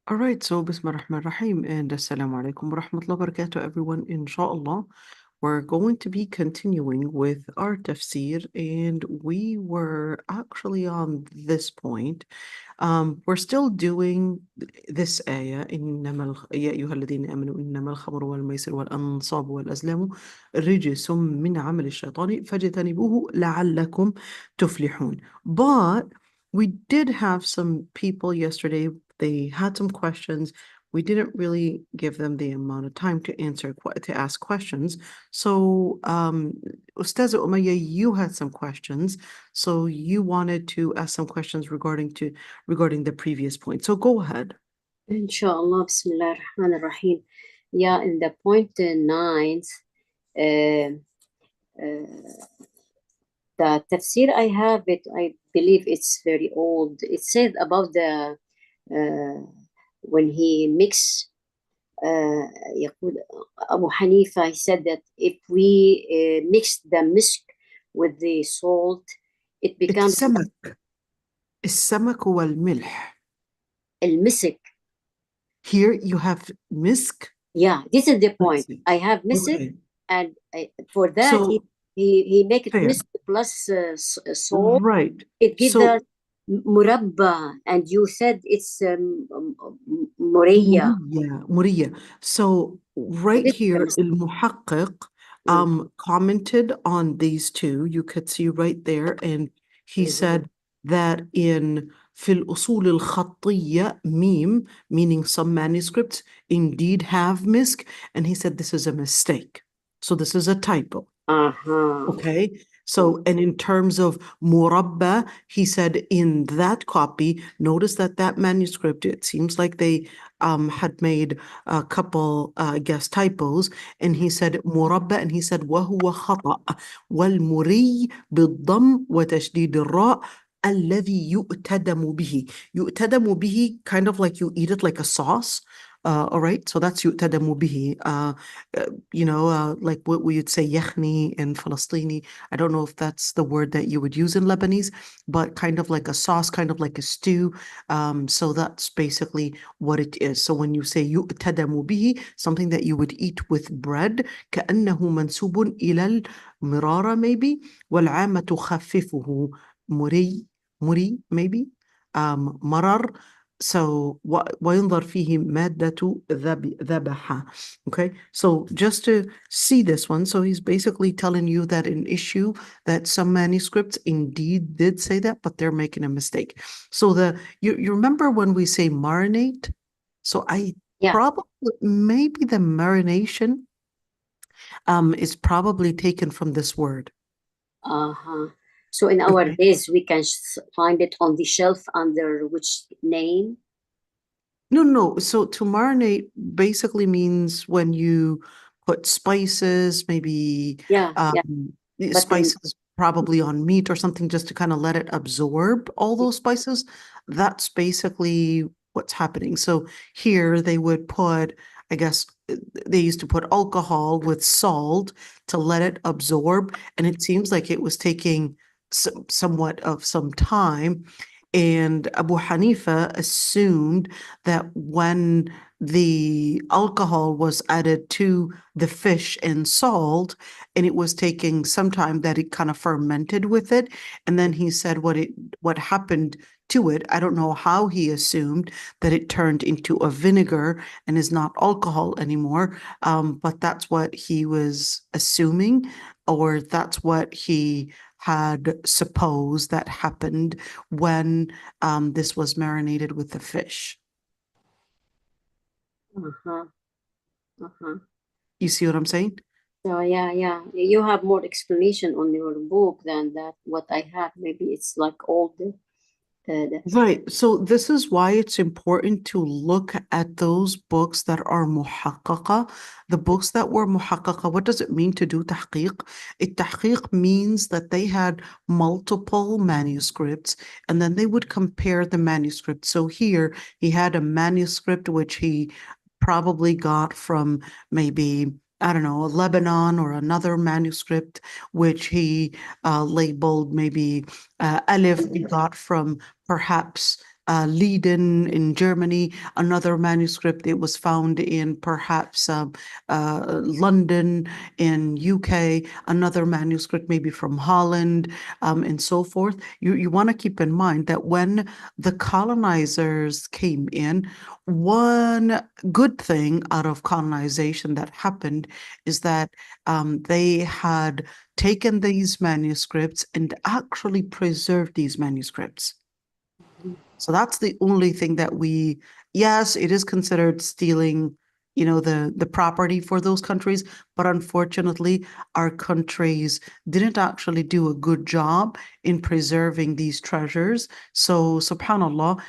All right, so Bismillah ar-Rahman ar-Rahim and Assalamu alaikum wa rahmatullahi wa barakatuh, everyone. Inshallah, we're going to be continuing with our tafsir, and we were actually on this point. We're still doing this ayah, يا أيها الذين آمنوا إنما الخمر والميسر والأنصاب والأزلام رجس من عمل الشيطان فاجتنبوه لعلكم تفلحون. But we did have some people yesterday, they had some questions. We didn't really give them the amount of time to ask questions. So, Ustaza Umayya, you had some questions. So you wanted to ask some questions regarding the previous point. So go ahead. Inshallah, Bismillah ar-Rahman ar-Rahim. Yeah, in the point 9, the tafsir I have it, I believe it's very old. It said about the when he mixed يقول Abu Hanifa, he said that if we mix the misk with the salt, it becomes السمك والملح. المسك. Here you have misk. Yeah, this is the point. I have misk, Okay. and for that So, he make it fair. misk plus salt. Right. It gives So, us murabba, and you said it's muriya. Muriya. So right here, al-Muhaqqiq commented on these two. You could see right there, and he said that in fil usul al-khattiyya mim, meaning some manuscripts indeed have misk, and he said this is a mistake. So this is a typo. Okay. So, and in terms of murabba, he said in that copy, notice that manuscript, it seems like they had made a couple, I guess, typos, and he said murabba, and he said وهو خطأ والمري بالضم وتشديد الراء الذي يؤتدم به. يؤتدم به, kind of like you eat it like a sauce. All right, so that's يؤتدم به. Like what we would say yakhni in Palestini. I don't know if that's the word that you would use in Lebanese, but kind of like a sauce, kind of like a stew. So that's basically what it is. So when you say يؤتدم به, something that you would eat with bread, كأنه منسوب إلى المرارة maybe, والعامة تخففه مري maybe, مرر. So وينظر فيه مادة ذبح. Okay, so just to see this one, so he's basically telling you that an issue that some manuscripts indeed did say that, but they're making a mistake. So you remember when we say marinate? So probably maybe the marination is probably taken from this word. So in our days, we can find it on the shelf under which name? No. So to marinate basically means when you put spices, maybe spices probably on meat or something, just to kind of let it absorb all those spices. That's basically what's happening. So here they would put, I guess they used to put alcohol with salt to let it absorb, and it seems like it was taking somewhat of some time. And Abu Hanifa assumed that when the alcohol was added to the fish and salt, and it was taking some time, that it kind of fermented with it. And then he said what happened to it, I don't know how he assumed that it turned into a vinegar and is not alcohol anymore. But that's what he was assuming, or that's what he had supposed that happened when this was marinated with the fish. You see what I'm saying? So yeah. You have more explanation on your book than that what I have. Maybe it's like old. Right. So this is why it's important to look at those books that are muhaqqaqa. The books that were muhaqqaqa, what does it mean to do tahqiq? Tahqiq means that they had multiple manuscripts, and then they would compare the manuscripts. So here he had a manuscript which he probably got from maybe, I don't know, Lebanon, or another manuscript which he labeled maybe Alif, he got from perhaps Leiden in Germany. Another manuscript, it was found in perhaps London in UK. Another manuscript maybe from Holland, and so forth. You want to keep in mind that when the colonizers came in, one good thing out of colonization that happened is that they had taken these manuscripts and actually preserved these manuscripts. So that's the only thing that yes, it is considered stealing, the property for those countries, but unfortunately, our countries didn't actually do a good job in preserving these treasures. So, subhanAllah,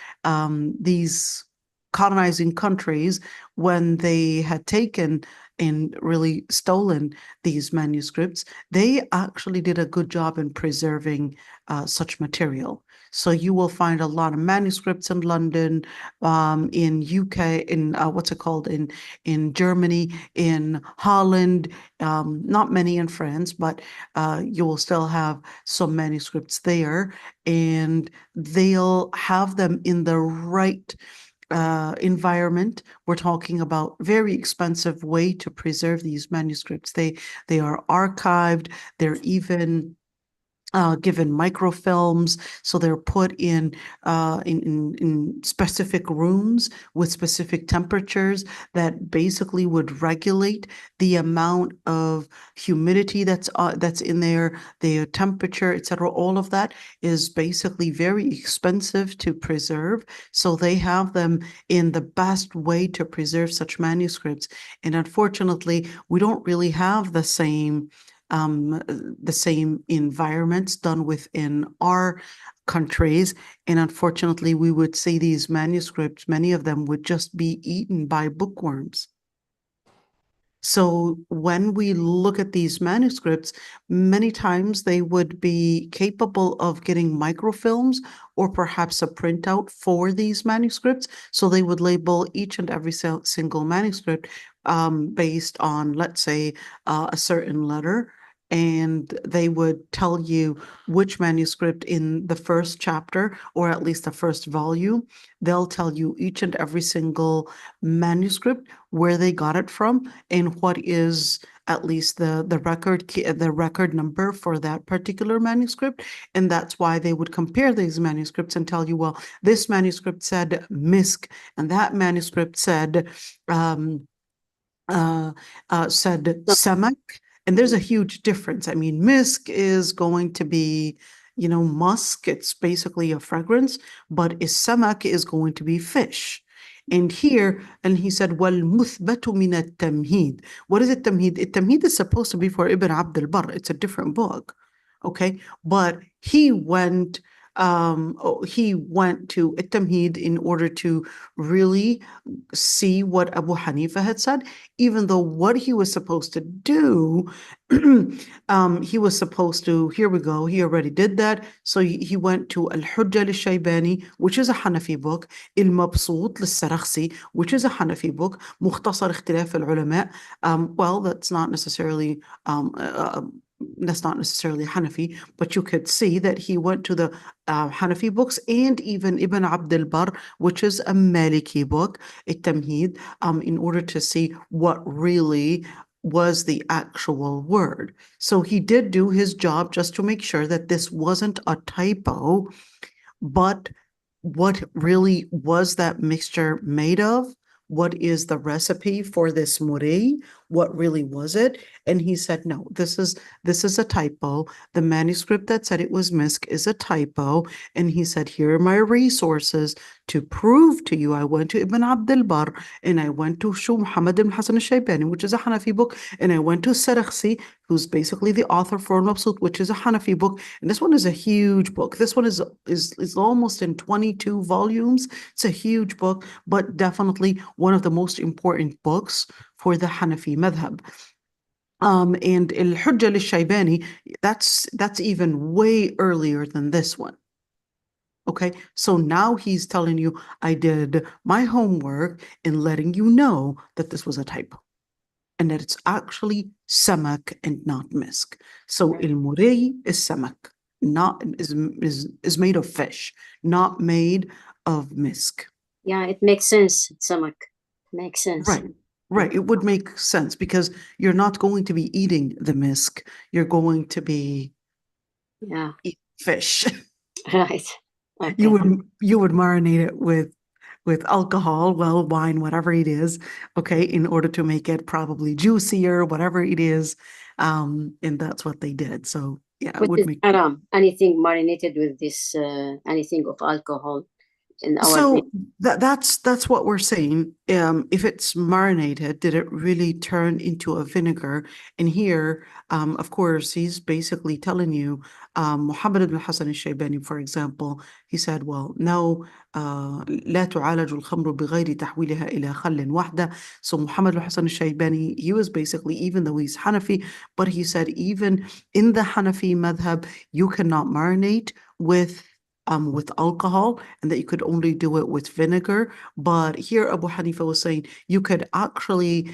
these colonizing countries, when they had taken and really stolen these manuscripts, they actually did a good job in preserving such material. So you will find a lot of manuscripts in London, in UK, in what's it called, in Germany, in Holland, not many in France, but you will still have some manuscripts there, and they'll have them in the right environment. We're talking about very expensive way to preserve these manuscripts. They are archived. They're even given microfilms, so they're put in specific rooms with specific temperatures that basically would regulate the amount of humidity that's in there, the temperature, etc. All of that is basically very expensive to preserve. So they have them in the best way to preserve such manuscripts. And unfortunately, we don't really have the same environments done within our countries. And unfortunately, we would see these manuscripts, many of them would just be eaten by bookworms. So when we look at these manuscripts, many times they would be capable of getting microfilms or perhaps a printout for these manuscripts. So they would label each and every single manuscript based on, let's say, a certain letter. And they would tell you which manuscript in the first chapter, or at least the first volume, they'll tell you each and every single manuscript, where they got it from, and what is at least the record number for that particular manuscript. And that's why they would compare these manuscripts and tell you, well, this manuscript said misk, and that manuscript said samak. And there's a huge difference. I mean, misk is going to be, musk. It's basically a fragrance, but samak is going to be fish. And here, and he said, وَالْمُثْبَتُ مِنَ التَّمْهِيد. What is it, tamheed? Tamheed is supposed to be for Ibn Abd al-Barr. It's a different book. Okay, but he went to Tamheed in order to really see what Abu Hanifa had said, even though what he was supposed to do, he was supposed to, here we go, he already did that. So he went to Al-Hujja al-Shaybani, which is a Hanafi book, Al-Mabsut al-Sarakhsi, which is a Hanafi book, Mukhtasar Ikhtilaf al-Ulama. Well, that's not necessarily Hanafi, but you could see that he went to the Hanafi books, and even Ibn Abd al-Barr, which is a Maliki book, At-Tamheed, in order to see what really was the actual word. So he did do his job just to make sure that this wasn't a typo, but what really was that mixture made of? What is the recipe for this muri? What really was it? And he said, no, this is a typo. The manuscript that said it was misk is a typo. And he said, here are my resources to prove to you. I went to Ibn Abd al-Barr, and I went to Muhammad ibn Hassan al-Shaybani, which is a Hanafi book, and I went to Sarakhsi, who's basically the author for Mabsut, which is a Hanafi book. And this one is a huge book. This one is almost in 22 volumes. It's a huge book, but definitely one of the most important books for the Hanafi madhab. And Al-Hujja al-Shaybani, that's even way earlier than this one. Okay, so now he's telling you, I did my homework in letting you know that this was a typo, and that it's actually samak and not misk. So il-muri is samak. is made of fish, not made of misk. Yeah, it makes sense. Samak makes sense. Right. It would make sense because you're not going to be eating the misk. You're going to be eating fish. Right. Okay. You would marinate it with alcohol, well, wine, whatever it is, okay, in order to make it probably juicier, whatever it is. And that's what they did. So yeah, it Which would is make haram. Anything marinated with this, anything of alcohol in our So that's what we're saying. If it's marinated, did it really turn into a vinegar? And here, of course, he's basically telling you, Muhammad ibn Hassan al-Shaybani, for example, he said, well, no, لا تعالج الخمر بغير تحويلها إلى خل وحده. So Muhammad ibn Hassan al-Shaybani, he was basically, even though he's Hanafi, but he said even in the Hanafi madhab, you cannot marinate with alcohol, and that you could only do it with vinegar. But here Abu Hanifa was saying you could actually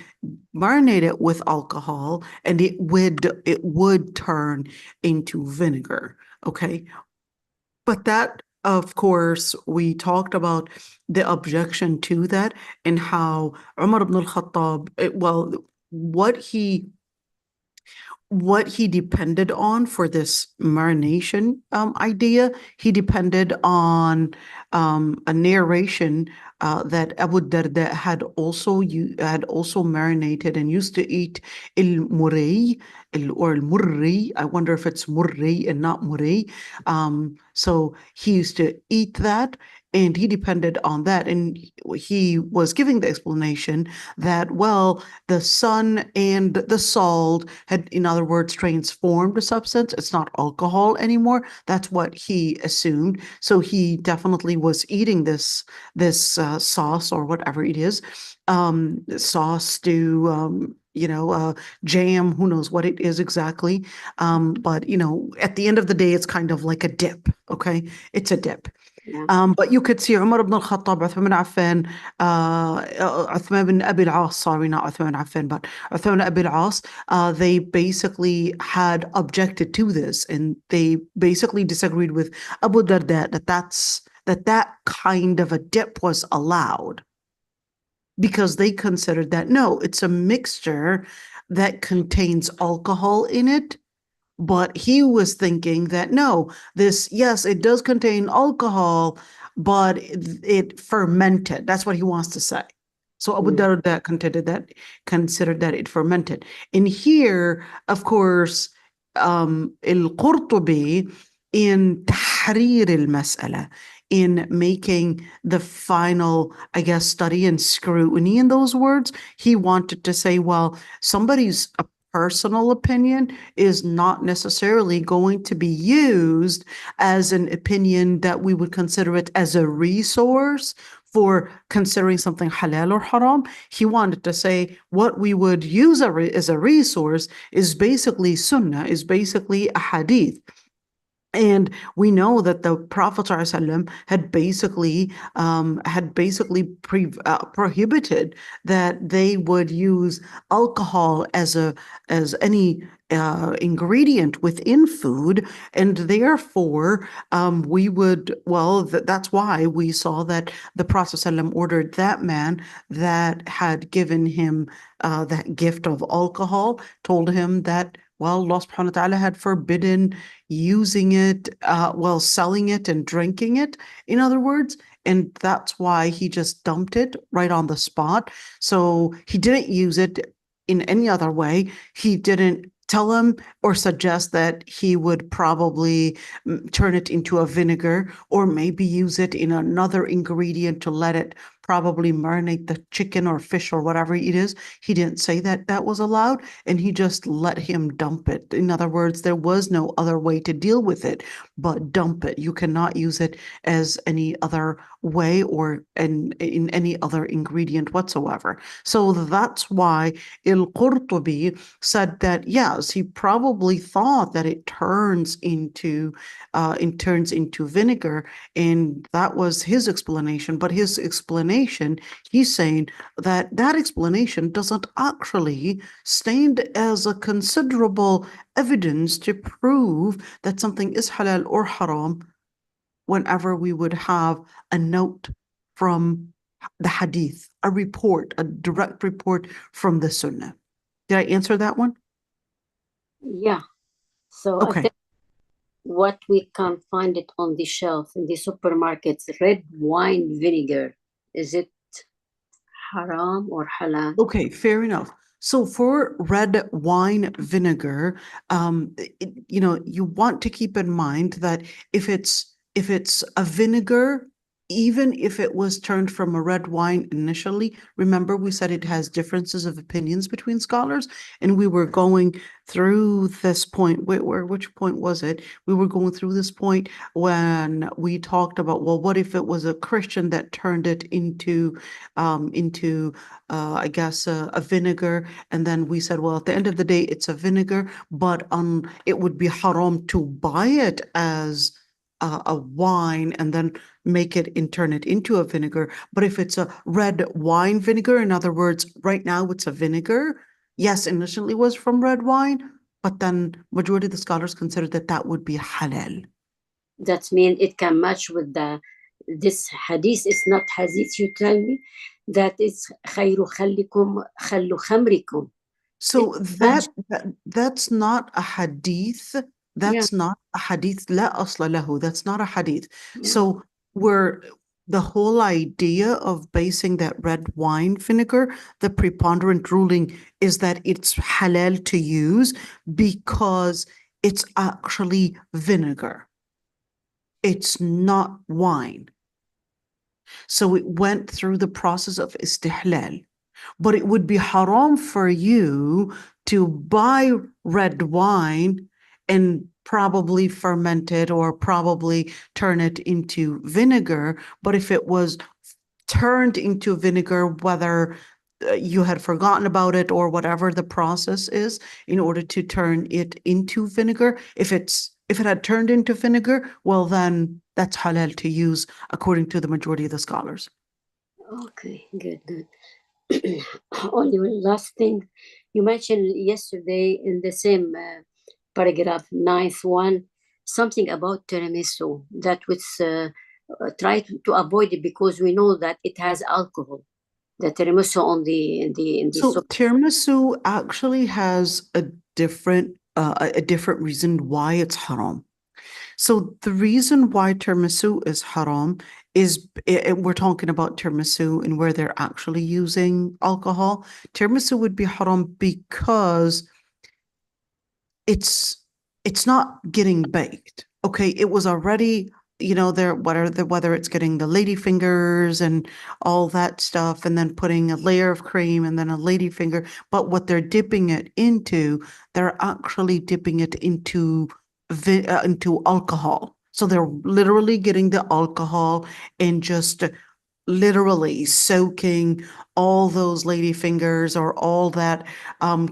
marinate it with alcohol and it would turn into vinegar. Okay. But that, of course, we talked about the objection to that and how Umar ibn al-Khattab, what he depended on for this marination idea, he depended on a narration that Abu Darda had also marinated and used to eat al-murri or al-murri. I wonder if it's murri and not murri. So he used to eat that, and he depended on that. And he was giving the explanation that, well, the sun and the salt had, in other words, transformed the substance. It's not alcohol anymore. That's what he assumed. So he definitely was eating this sauce or whatever it is, sauce, stew, jam, who knows what it is exactly. But, at the end of the day, it's kind of like a dip. Okay. It's a dip. Yeah. But you could see Umar ibn al-Khattab, Uthman bin Affan, Uthman bin Abi al-As, sorry, not Uthman bin Affan, but Uthman bin Abi al-As, they basically had objected to this, and they basically disagreed with Abu Darda that kind of a dip was allowed, because they considered that, no, it's a mixture that contains alcohol in it. But he was thinking that, no, yes, it does contain alcohol, but it fermented. That's what he wants to say. So Abu Darda considered that it fermented. And here, of course, al-Qurtubi, in tahrir al-mas'ala, in making the final, I guess, study and scrutiny in those words, he wanted to say, well, somebody's personal opinion is not necessarily going to be used as an opinion that we would consider it as a resource for considering something halal or haram. He wanted to say what we would use as a resource is basically sunnah, is basically a hadith. And we know that the Prophet ﷺ had basically prohibited that they would use alcohol as any ingredient within food, and therefore that's why we saw that the Prophet ﷺ ordered that man that had given him that gift of alcohol, told him that, well, Allah subhanahu wa ta'ala had forbidden using it, selling it and drinking it, in other words. And that's why he just dumped it right on the spot. So he didn't use it in any other way. He didn't tell him or suggest that he would probably turn it into a vinegar or maybe use it in another ingredient to let it probably marinate the chicken or fish or whatever it is. He didn't say that that was allowed, and he just let him dump it. In other words, there was no other way to deal with it but dump it. You cannot use it as any other way or in any other ingredient whatsoever. So that's why al-Qurtubi said that, yes, he probably thought that it turns into vinegar, and that was his explanation. But his explanation explanation, he's saying that that explanation doesn't actually stand as a considerable evidence to prove that something is halal or haram whenever we would have a note from the hadith, a report, a direct report from the sunnah. Did I answer that one? Yeah. So I Okay. think what we can find it on the shelf in the supermarkets, red wine vinegar, is it haram or halal? Okay, fair enough. So for red wine vinegar, you want to keep in mind that if it's a vinegar, even if it was turned from a red wine initially, remember we said it has differences of opinions between scholars, and we were going through this point. Which point was it? We were going through this point when we talked about, well, what if it was a Christian that turned it into I guess a vinegar, and then we said, well, at the end of the day, it's a vinegar, but it would be haram to buy it as a wine and then make it and turn it into a vinegar. But if it's a red wine vinegar, in other words, right now it's a vinegar. Yes, initially was from red wine, but then majority of the scholars consider that that would be halal. That means it can match with this hadith. Is not hadith, you tell me that it's خير خلكم خل خمركم. So It's that's not a hadith. yeah, That's not a hadith. لا أصل له. That's not a hadith. yeah. So the whole idea of basing that red wine vinegar, the preponderant ruling is that it's halal to use because it's actually vinegar. It's not wine. So it went through the process of istihlal. But it would be haram for you to buy red wine and probably ferment it or probably turn it into vinegar. But if it was turned into vinegar, whether you had forgotten about it or whatever the process is in order to turn it into vinegar, if it had turned into vinegar, well, then that's halal to use according to the majority of the scholars. Okay, good. Only one last thing, you mentioned yesterday in the same paragraph, ninth one, something about tiramisu that was try to avoid it because we know that it has alcohol. The tiramisu on in the So soup. tiramisu actually has a different reason why it's haram. So the reason why tiramisu is haram is we're talking about tiramisu and where they're actually using alcohol. Tiramisu would be haram because it's not getting baked. Okay, it was already, there whether it's getting the lady fingers and all that stuff, and then putting a layer of cream and then a lady finger. But what they're dipping it into, they're actually dipping it into alcohol. So they're literally getting the alcohol and just literally soaking all those lady fingers or all that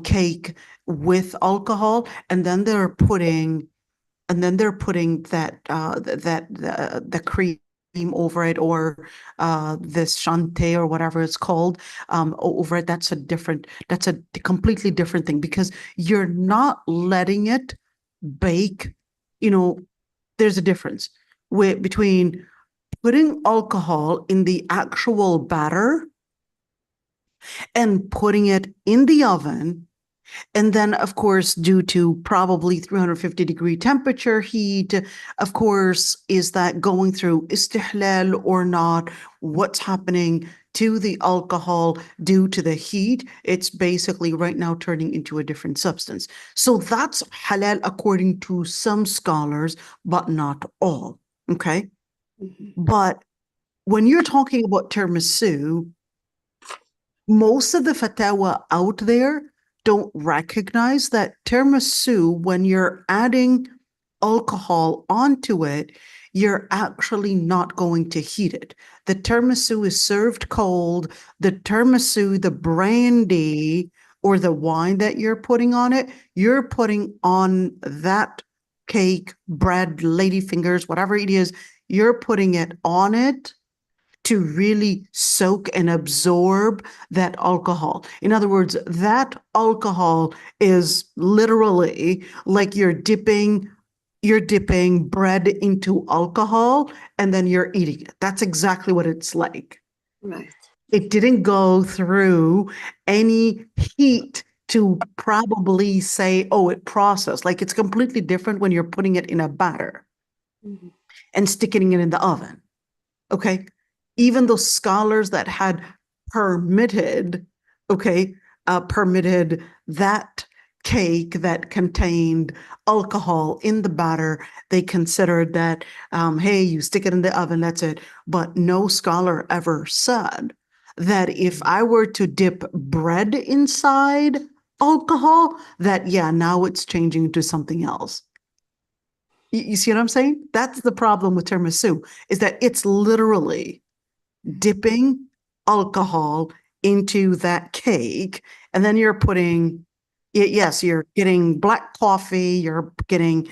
cake with alcohol, and then they're putting that the cream over it, or this shante or whatever it's called over it. That's a completely different thing, because you're not letting it bake. There's a difference between putting alcohol in the actual batter and putting it in the oven. And then, of course, due to probably 350-degree temperature heat, of course, is that going through istihlal or not? What's happening to the alcohol due to the heat? It's basically right now turning into a different substance. So that's halal according to some scholars, but not all. Okay. But when you're talking about tiramisu, most of the fatwa out there don't recognize that tiramisu, when you're adding alcohol onto it, you're actually not going to heat it. The tiramisu is served cold. The tiramisu, the brandy or the wine that you're putting on it, you're putting on that cake, bread, ladyfingers, whatever it is, you're putting it on it. to really soak and absorb that alcohol. In other words, that alcohol is literally like you're dipping bread into alcohol and then you're eating it. That's exactly what it's like. Right. It didn't go through any heat to probably say, oh, it processed. Like it's completely different when you're putting it in a batter and sticking it in the oven. Okay. Even those scholars that had permitted that cake that contained alcohol in the batter, they considered that, hey, you stick it in the oven, that's it. But no scholar ever said that if I were to dip bread inside alcohol, that, yeah, now it's changing to something else. You see what I'm saying? That's the problem with tiramisu, is that it's literally dipping alcohol into that cake, and then you're putting, yes, you're getting black coffee, you're getting,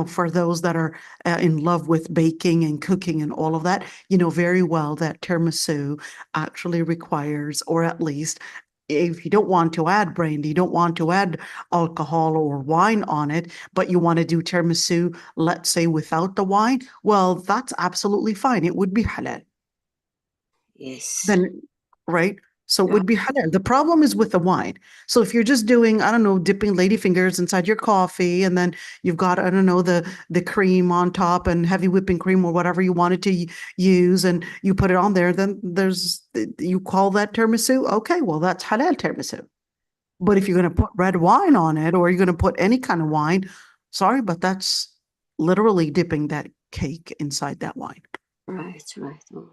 for those that are in love with baking and cooking and all of that, you know very well that tiramisu actually requires, or at least if you don't want to add brandy, you don't want to add alcohol or wine on it, but you want to do tiramisu, let's say without the wine, well, that's absolutely fine. It would be halal. Yes. Then, right? So it would be halal. The problem is with the wine. So if you're just doing, I don't know, dipping ladyfingers inside your coffee, and then you've got, I don't know, the cream on top and heavy whipping cream or whatever you wanted to use, and you put it on there, then you call that tiramisu. Okay, well, that's halal tiramisu. But if you're going to put red wine on it, or you're going to put any kind of wine, sorry, but that's literally dipping that cake inside that wine. Right. Oh.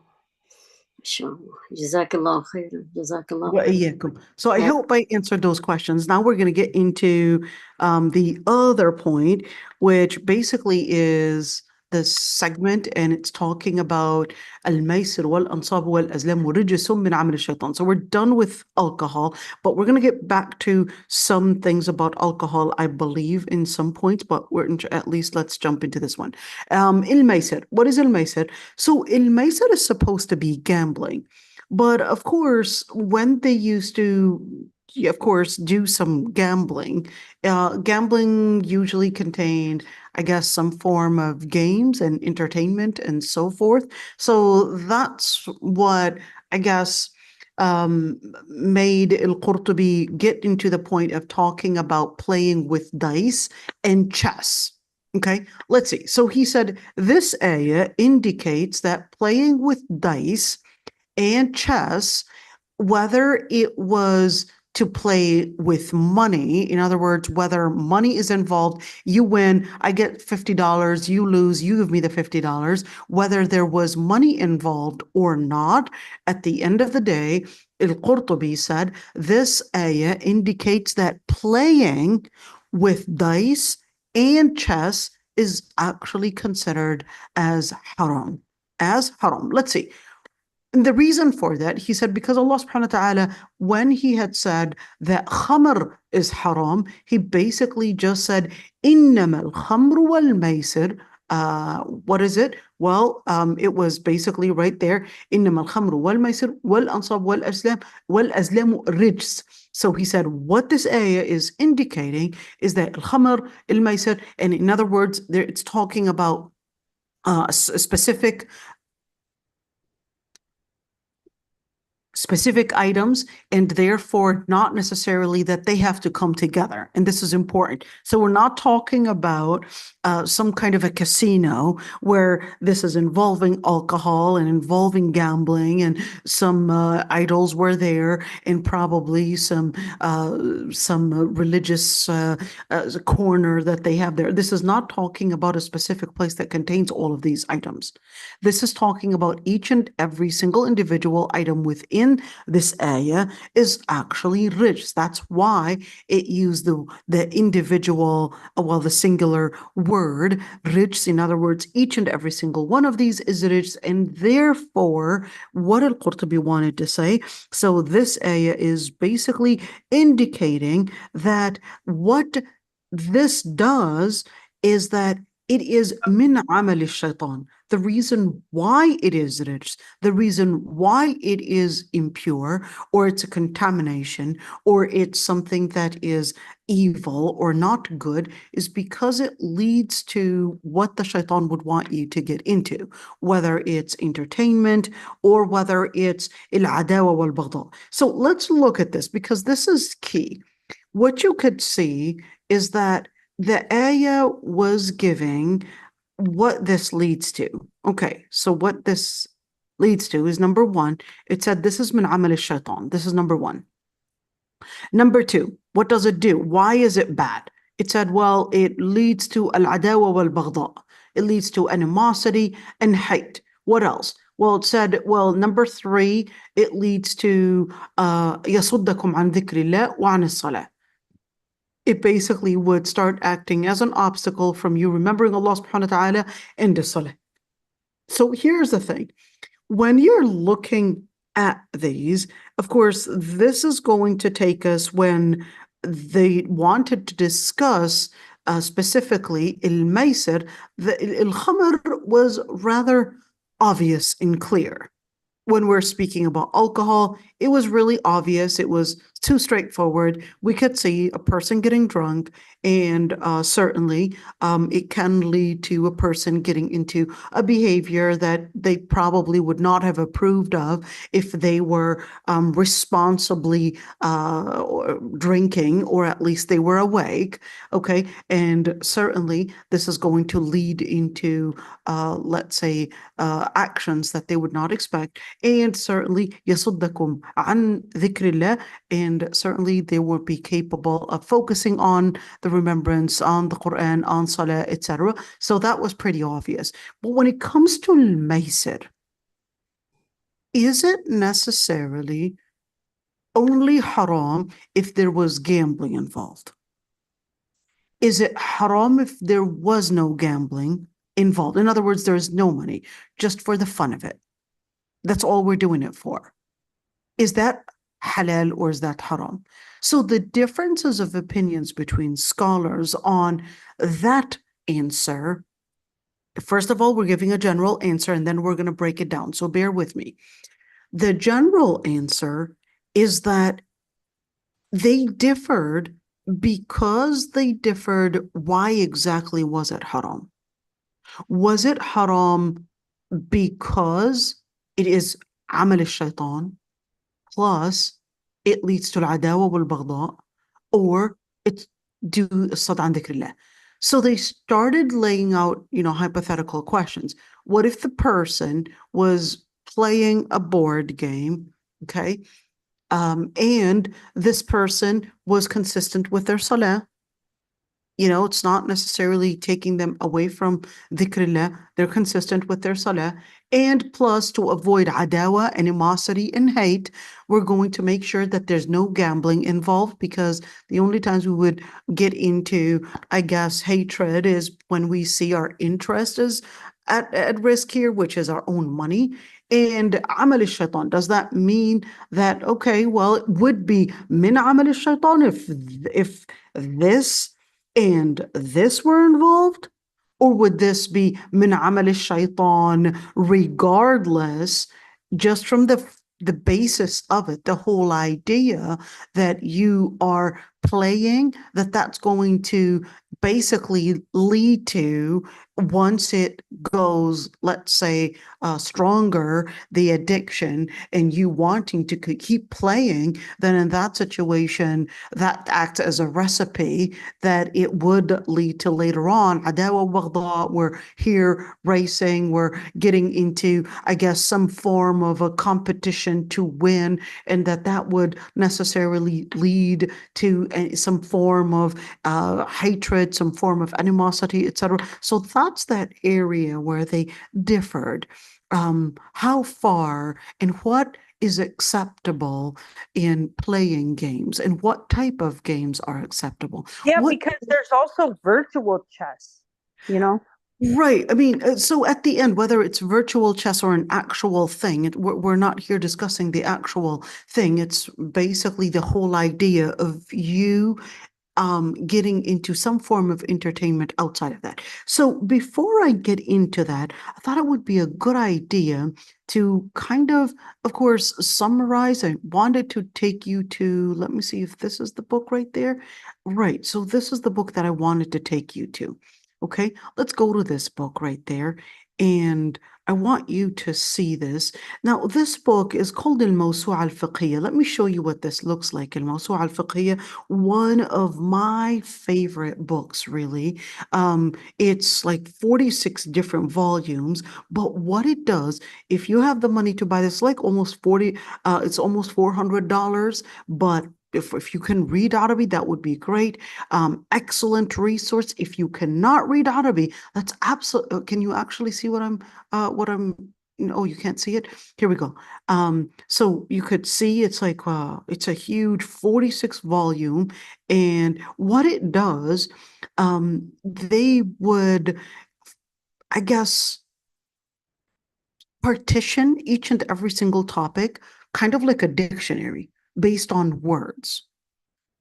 Jazakallah khairan. Jazakallah khairan. So I hope I answered those questions. Now we're going to get into the other point, which basically is this segment, and it's talking about al-maysir wal-ansab wal-azlam rijsun min amal ash-shaytan. So we're done with alcohol, but we're going to get back to some things about alcohol, I believe, in some points, but at least let's jump into this one. Al-maysir. What is al-maysir? So al-maysir is supposed to be gambling. But of course, when they used to, of course, do some gambling, gambling usually contained, I guess, some form of games and entertainment and so forth. So that's what, I guess, made al-Qurtubi get into the point of talking about playing with dice and chess. Okay, let's see. So he said, this ayah indicates that playing with dice and chess, whether it was to play with money, in other words, whether money is involved, you win, I get $50, you lose, you give me the $50, whether there was money involved or not, at the end of the day, al-Qurtubi said, this ayah indicates that playing with dice and chess is actually considered as haram. Let's see. And the reason for that, he said, because Allah subhanahu wa ta'ala, when he had said that khamr is haram, he basically just said, إِنَّمَا الْخَمْرُ وَالْمَيْسِرُ. What is it? Well, it was basically right there. إِنَّمَا الْخَمْرُ وَالْمَيْسِرُ وَالْأَنصَابُ وَالْأَزْلَامُ رِجْسٌ. So he said, what this ayah is indicating is that al-khamr, al-maysir, and in other words, it's talking about specific items, and therefore not necessarily that they have to come together. And this is important. So we're not talking about some kind of a casino where this is involving alcohol and involving gambling, and some idols were there, and probably some religious corner that they have there. This is not talking about a specific place that contains all of these items. This is talking about each and every single individual item within this ayah is actually rich. That's why it used the individual, the singular word, rich. In other words, each and every single one of these is rich, and therefore, what al-Qurtubi wanted to say, so this ayah is basically indicating that what this does is that It is min amal shaitan. The reason why it is rich, the reason why it is impure, or it's a contamination, or it's something that is evil or not good, is because it leads to what the shaitan would want you to get into, whether it's entertainment or whether it's al-adawa wal-baghdha. So let's look at this because this is key. What you could see is that the ayah was giving what this leads to. Okay, so what this leads to is number one, it said this is min amal al-shaitan. This is number one. Number two, what does it do? Why is it bad? It said, well, it leads to al-adawa wal-baghdha. It leads to animosity and hate. What else? Well, it said, well, number three, it leads to يَصُدَّكُمْ عَنْ ذِكْرِ اللَّهِ وَعَنِ الصَّلَاةِ. It basically would start acting as an obstacle from you remembering Allah subhanahu wa ta'ala and the salah. So here's the thing. When you're looking at these, of course, this is going to take us when they wanted to discuss specifically al-maysir, the al-khamr was rather obvious and clear. When we're speaking about alcohol, it was really obvious. It was too straightforward. We could see a person getting drunk, and certainly it can lead to a person getting into a behavior that they probably would not have approved of if they were responsibly drinking, or at least they were awake. Okay, and certainly this is going to lead into, let's say, actions that they would not expect. And certainly يَصُدَّكُمْ عَنْ ذِكْرِ اللَّهِ, and certainly they will be capable of focusing on the remembrance, on the Quran, on Salah, etc. So that was pretty obvious. But when it comes to al-maysir, is it necessarily only haram if there was gambling involved? Is it haram if there was no gambling involved? In other words, there is no money, just for the fun of it. That's all we're doing it for. Is that halal or is that haram? So the differences of opinions between scholars on that answer, first of all, we're giving a general answer and then we're going to break it down. So bear with me. The general answer is that they differed because they differed. Why exactly was it haram? Was it haram because it is amal al-shaitan, plus it leads to al-adawa wal-baghdha, or it's due as-sad an dhikrillah? So they started laying out, hypothetical questions. What if the person was playing a board game, okay, and this person was consistent with their salah? It's not necessarily taking them away from dhikrillah. They're consistent with their salah. And plus, to avoid adawa, animosity, and hate, we're going to make sure that there's no gambling involved, because the only times we would get into, I guess, hatred is when we see our interest is at risk here, which is our own money. And amal al-shaitan, does that mean that, okay, well, it would be min amal al-shaitan if this and this were involved? Or would this be min amal al-shaitan regardless, just from the basis of it, the whole idea that you are playing, that's going to basically lead to, once it goes, let's say, stronger, the addiction, and you wanting to keep playing, then in that situation, that acts as a recipe that it would lead to later on adawa baghdha. We're here racing, we're getting into, I guess, some form of a competition to win, and that would necessarily lead to some form of hatred, some form of animosity, etc. So that's that area where they differed. How far and what is acceptable in playing games, and what type of games are acceptable? Yeah, because there's also virtual chess, Right. I mean, so at the end, whether it's virtual chess or an actual thing, we're not here discussing the actual thing. It's basically the whole idea of you getting into some form of entertainment outside of that. So before I get into that, I thought it would be a good idea to kind of course, summarize. I wanted to take you to, let me see if this is the book right there. Right, so this is the book that I wanted to take you to. Okay, let's go to this book right there. And I want you to see this. Now, this book is called al-Mawsu'a al-Fiqhiyya. Let me show you what this looks like. Al-Mawsu'a al-Fiqhiyya, one of my favorite books, really. It's like 46 different volumes, but what it does, if you have the money to buy this, like almost 40, it's almost $400, but if you can read Arabic, that would be great. Excellent resource. If you cannot read Arabic, that's absolutely, can you actually see what I'm, oh, you can't see it? Here we go. So you could see it's like, it's a huge 46 volume. And what it does, they would, I guess, partition each and every single topic, kind of like a dictionary based on words.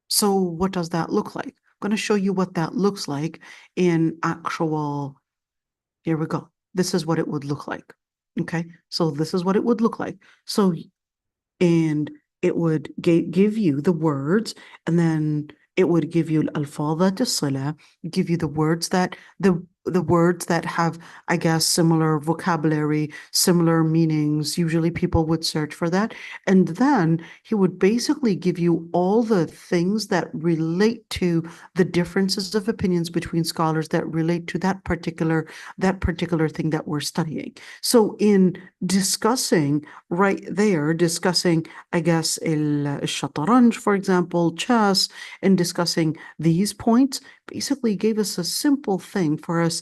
So what does that look like? I'm going to show you what that looks like in actual, here we go. This is what it would look like. Okay, so this is what it would look like. So, and it would give you the words, and then it would give you al-alfadhat as-sila, give you the words that the words that have, I guess, similar vocabulary, similar meanings. Usually people would search for that. And then he would basically give you all the things that relate to the differences of opinions between scholars that relate to that particular thing that we're studying. So in discussing right there, discussing, I guess, al-shataranj, for example, chess, and discussing these points, basically gave us a simple thing for us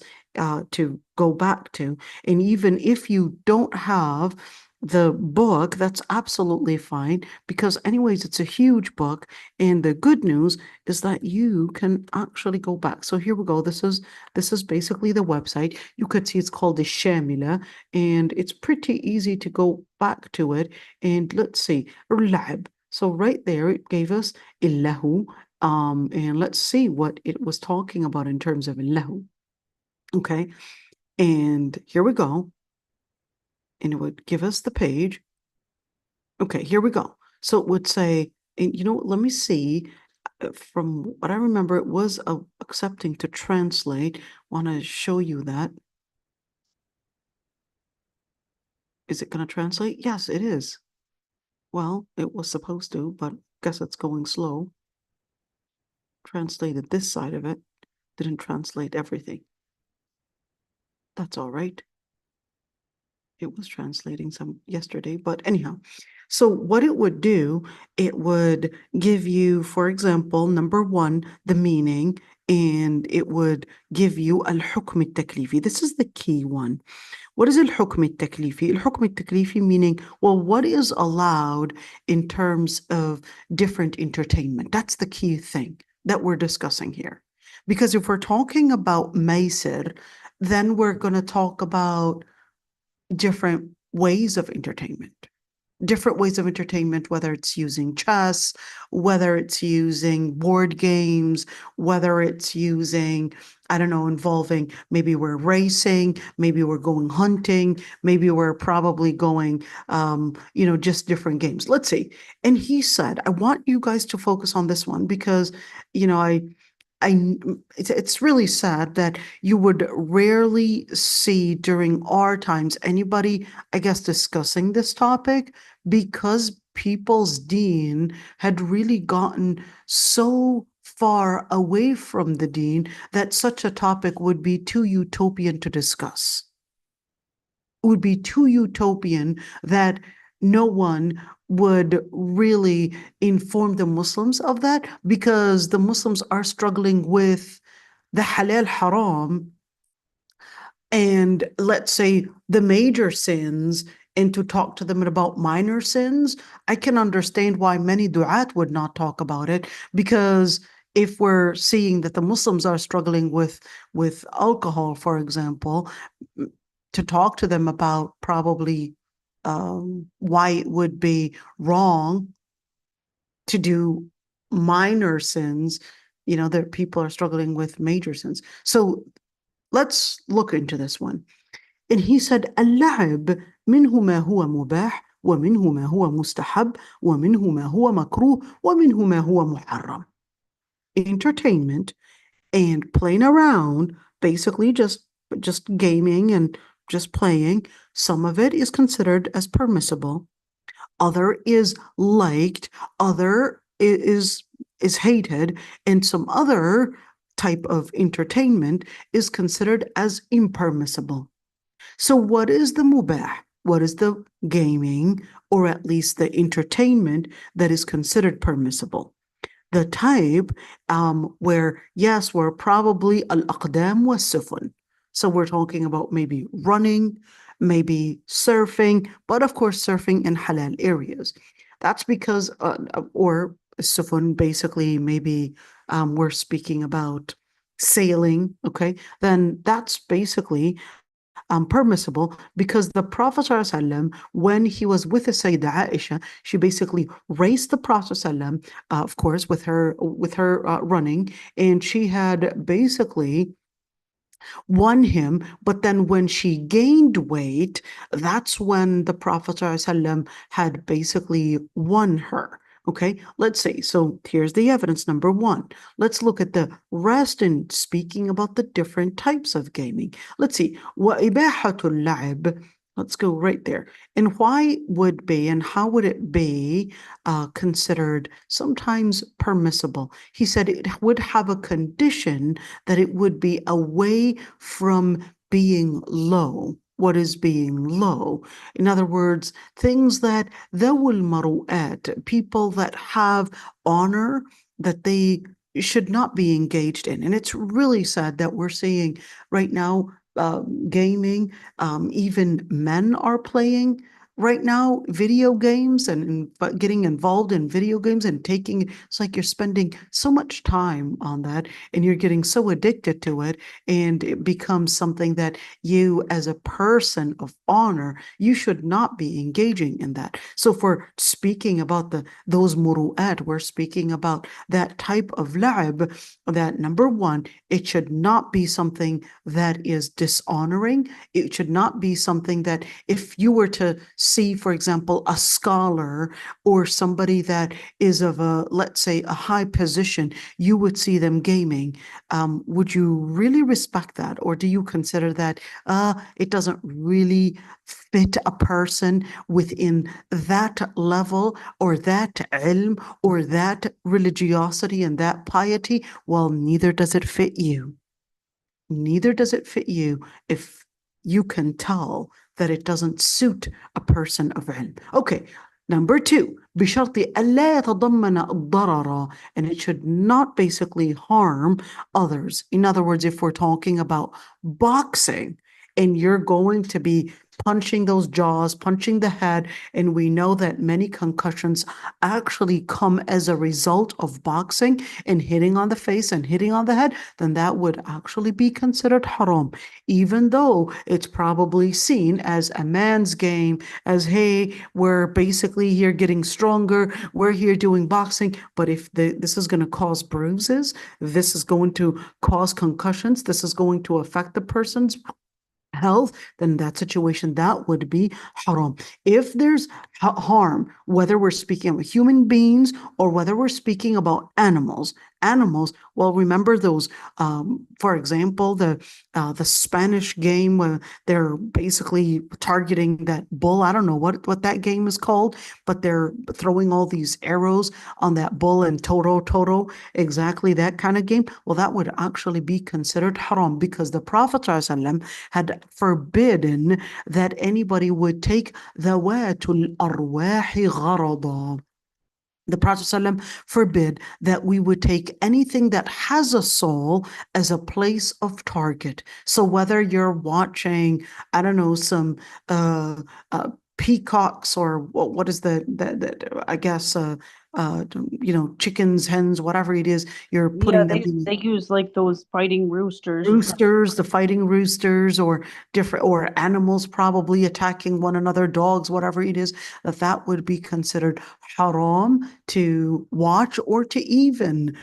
to go back to. And even if you don't have the book, that's absolutely fine, because anyways, it's a huge book. And the good news is that you can actually go back. So here we go. This is basically the website. You could see it's called the Shamila, and it's pretty easy to go back to it. And let's see, Lab. So right there, it gave us Illahu. And let's see what it was talking about in terms of Illahu. Okay, and here we go. And it would give us the page. Okay, here we go. So it would say, and you know, let me see. From what I remember, it was accepting to translate. Want to show you that. Is it going to translate? Yes, it is. Well, it was supposed to, but guess it's going slow. Translated this side of it, didn't translate everything. That's all right. It was translating some yesterday, but anyhow. So what it would do, it would give you, for example, number one, the meaning, and it would give you al-hukm al-taklifi. This is the key one. What is al-hukm al-taklifi? Al-hukm al-taklifi meaning, well, what is allowed in terms of different entertainment? That's the key thing that we're discussing here. Because if we're talking about maysir, then we're going to talk about different ways of entertainment. Whether it's using chess, whether it's using board games, whether it's using, I don't know, involving, maybe we're racing, maybe we're going hunting, maybe we're probably going, just different games. Let's see. And he said, I want you guys to focus on this one because, it's really sad that you would rarely see during our times anybody, I guess, discussing this topic, because people's deen had really gotten so far away from the deen that such a topic would be too utopian to discuss. It would be too utopian that no one would really inform the Muslims of that, because the Muslims are struggling with the halal haram and, let's say, the major sins, and to talk to them about minor sins. I can understand why many du'at would not talk about it, because if we're seeing that the Muslims are struggling with alcohol, for example, to talk to them about probably why it would be wrong to do minor sins, you know, that people are struggling with major sins. So let's look into this one. And he said, اللعب منه ما هو مباح ومنه ما هو مستحب ومنه ما هو مكروه ومنه ما هو محرم. Entertainment and playing around, basically just gaming and just playing, some of it is considered as permissible, other is liked, other is hated, and some other type of entertainment is considered as impermissible. So what is the mubah? What is the gaming, or at least the entertainment that is considered permissible? The type where, yes, we're probably al-aqdam was-sufun. So we're talking about maybe running, maybe surfing, but of course surfing in halal areas. That's because, or sufun, basically maybe we're speaking about sailing, okay? Then that's basically permissible, because the Prophet ﷺ, when he was with the Sayyidah Aisha, she basically raised the Prophet ﷺ, of course, with her running, and she had basically won him. But then when she gained weight, that's when the Prophet ﷺ had basically won her. Okay, let's see. So here's the evidence. Number one, let's look at the rest in speaking about the different types of gaming. Let's see. وَإِبَاحَةُ اللَّعِبِ. Let's go right there. And why would be and how would it be considered sometimes permissible? He said it would have a condition that it would be away from being low. What is being low? In other words, things that dhawul maru'at, people that have honor, that they should not be engaged in. And it's really sad that we're seeing right now gaming, even men are playing right now video games and getting involved in video games and it's like you're spending so much time on that and you're getting so addicted to it, and it becomes something that you, as a person of honor, you should not be engaging in that. So if we're speaking about those muru'at, we're speaking about that type of la'ib, that number one, it should not be something that is dishonoring. It should not be something that if you were to see, for example, a scholar or somebody that is of let's say, a high position, you would see them gaming. Would you really respect that? Or do you consider that it doesn't really fit a person within that level or that ilm or that religiosity and that piety? Well, neither does it fit you. Neither does it fit you if you can tell that it doesn't suit a person of ilm. Okay, number two, بشرط ألا يتضمن الضرر, and it should not basically harm others. In other words, if we're talking about boxing and you're going to be punching those jaws, punching the head, and we know that many concussions actually come as a result of boxing and hitting on the face and hitting on the head, then that would actually be considered haram, even though it's probably seen as a man's game, as, hey, we're basically here getting stronger, we're here doing boxing. But if this is going to cause bruises, this is going to cause concussions, this is going to affect the person's health, then that situation, that would be haram. If there's harm, whether we're speaking about human beings or whether we're speaking about animals, well, remember those, for example, the Spanish game where they're basically targeting that bull. I don't know what that game is called, but they're throwing all these arrows on that bull and Toro, exactly that kind of game. Well, that would actually be considered haram, because the Prophet ﷺ had forbidden that anybody would take dhawatul arwahi gharada. The Prophet ﷺ forbid that we would take anything that has a soul as a place of target. So whether you're watching, I don't know, some peacocks, or what is I guess chickens, hens, whatever it is, you're Yeah, putting them in they use like those fighting roosters. roosters, the fighting roosters, or animals probably attacking one another, dogs, whatever it is, that would be considered haram to watch, or to even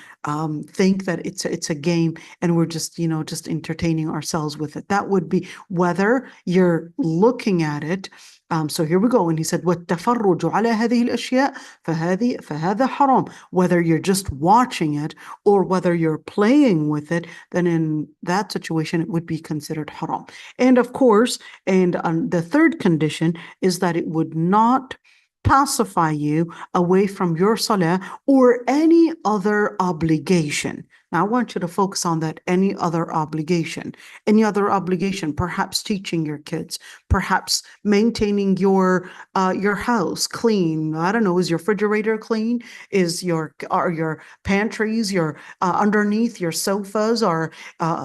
think that it's a game and we're just entertaining ourselves with it. That would be whether you're looking at it. So here we go. And he said, وَالتَّفَرُّجُ عَلَى هَذِهِ الْأَشْيَاء فَهَذَا حَرَامٌ. Whether you're just watching it or whether you're playing with it, then in that situation, it would be considered haram. And of course, the third condition is that it would not pacify you away from your salah or any other obligation. Now, I want you to focus on that, any other obligation. Any other obligation, perhaps teaching your kids, perhaps maintaining your house clean. I don't know, is your refrigerator clean? Are your pantries, your underneath your sofas, or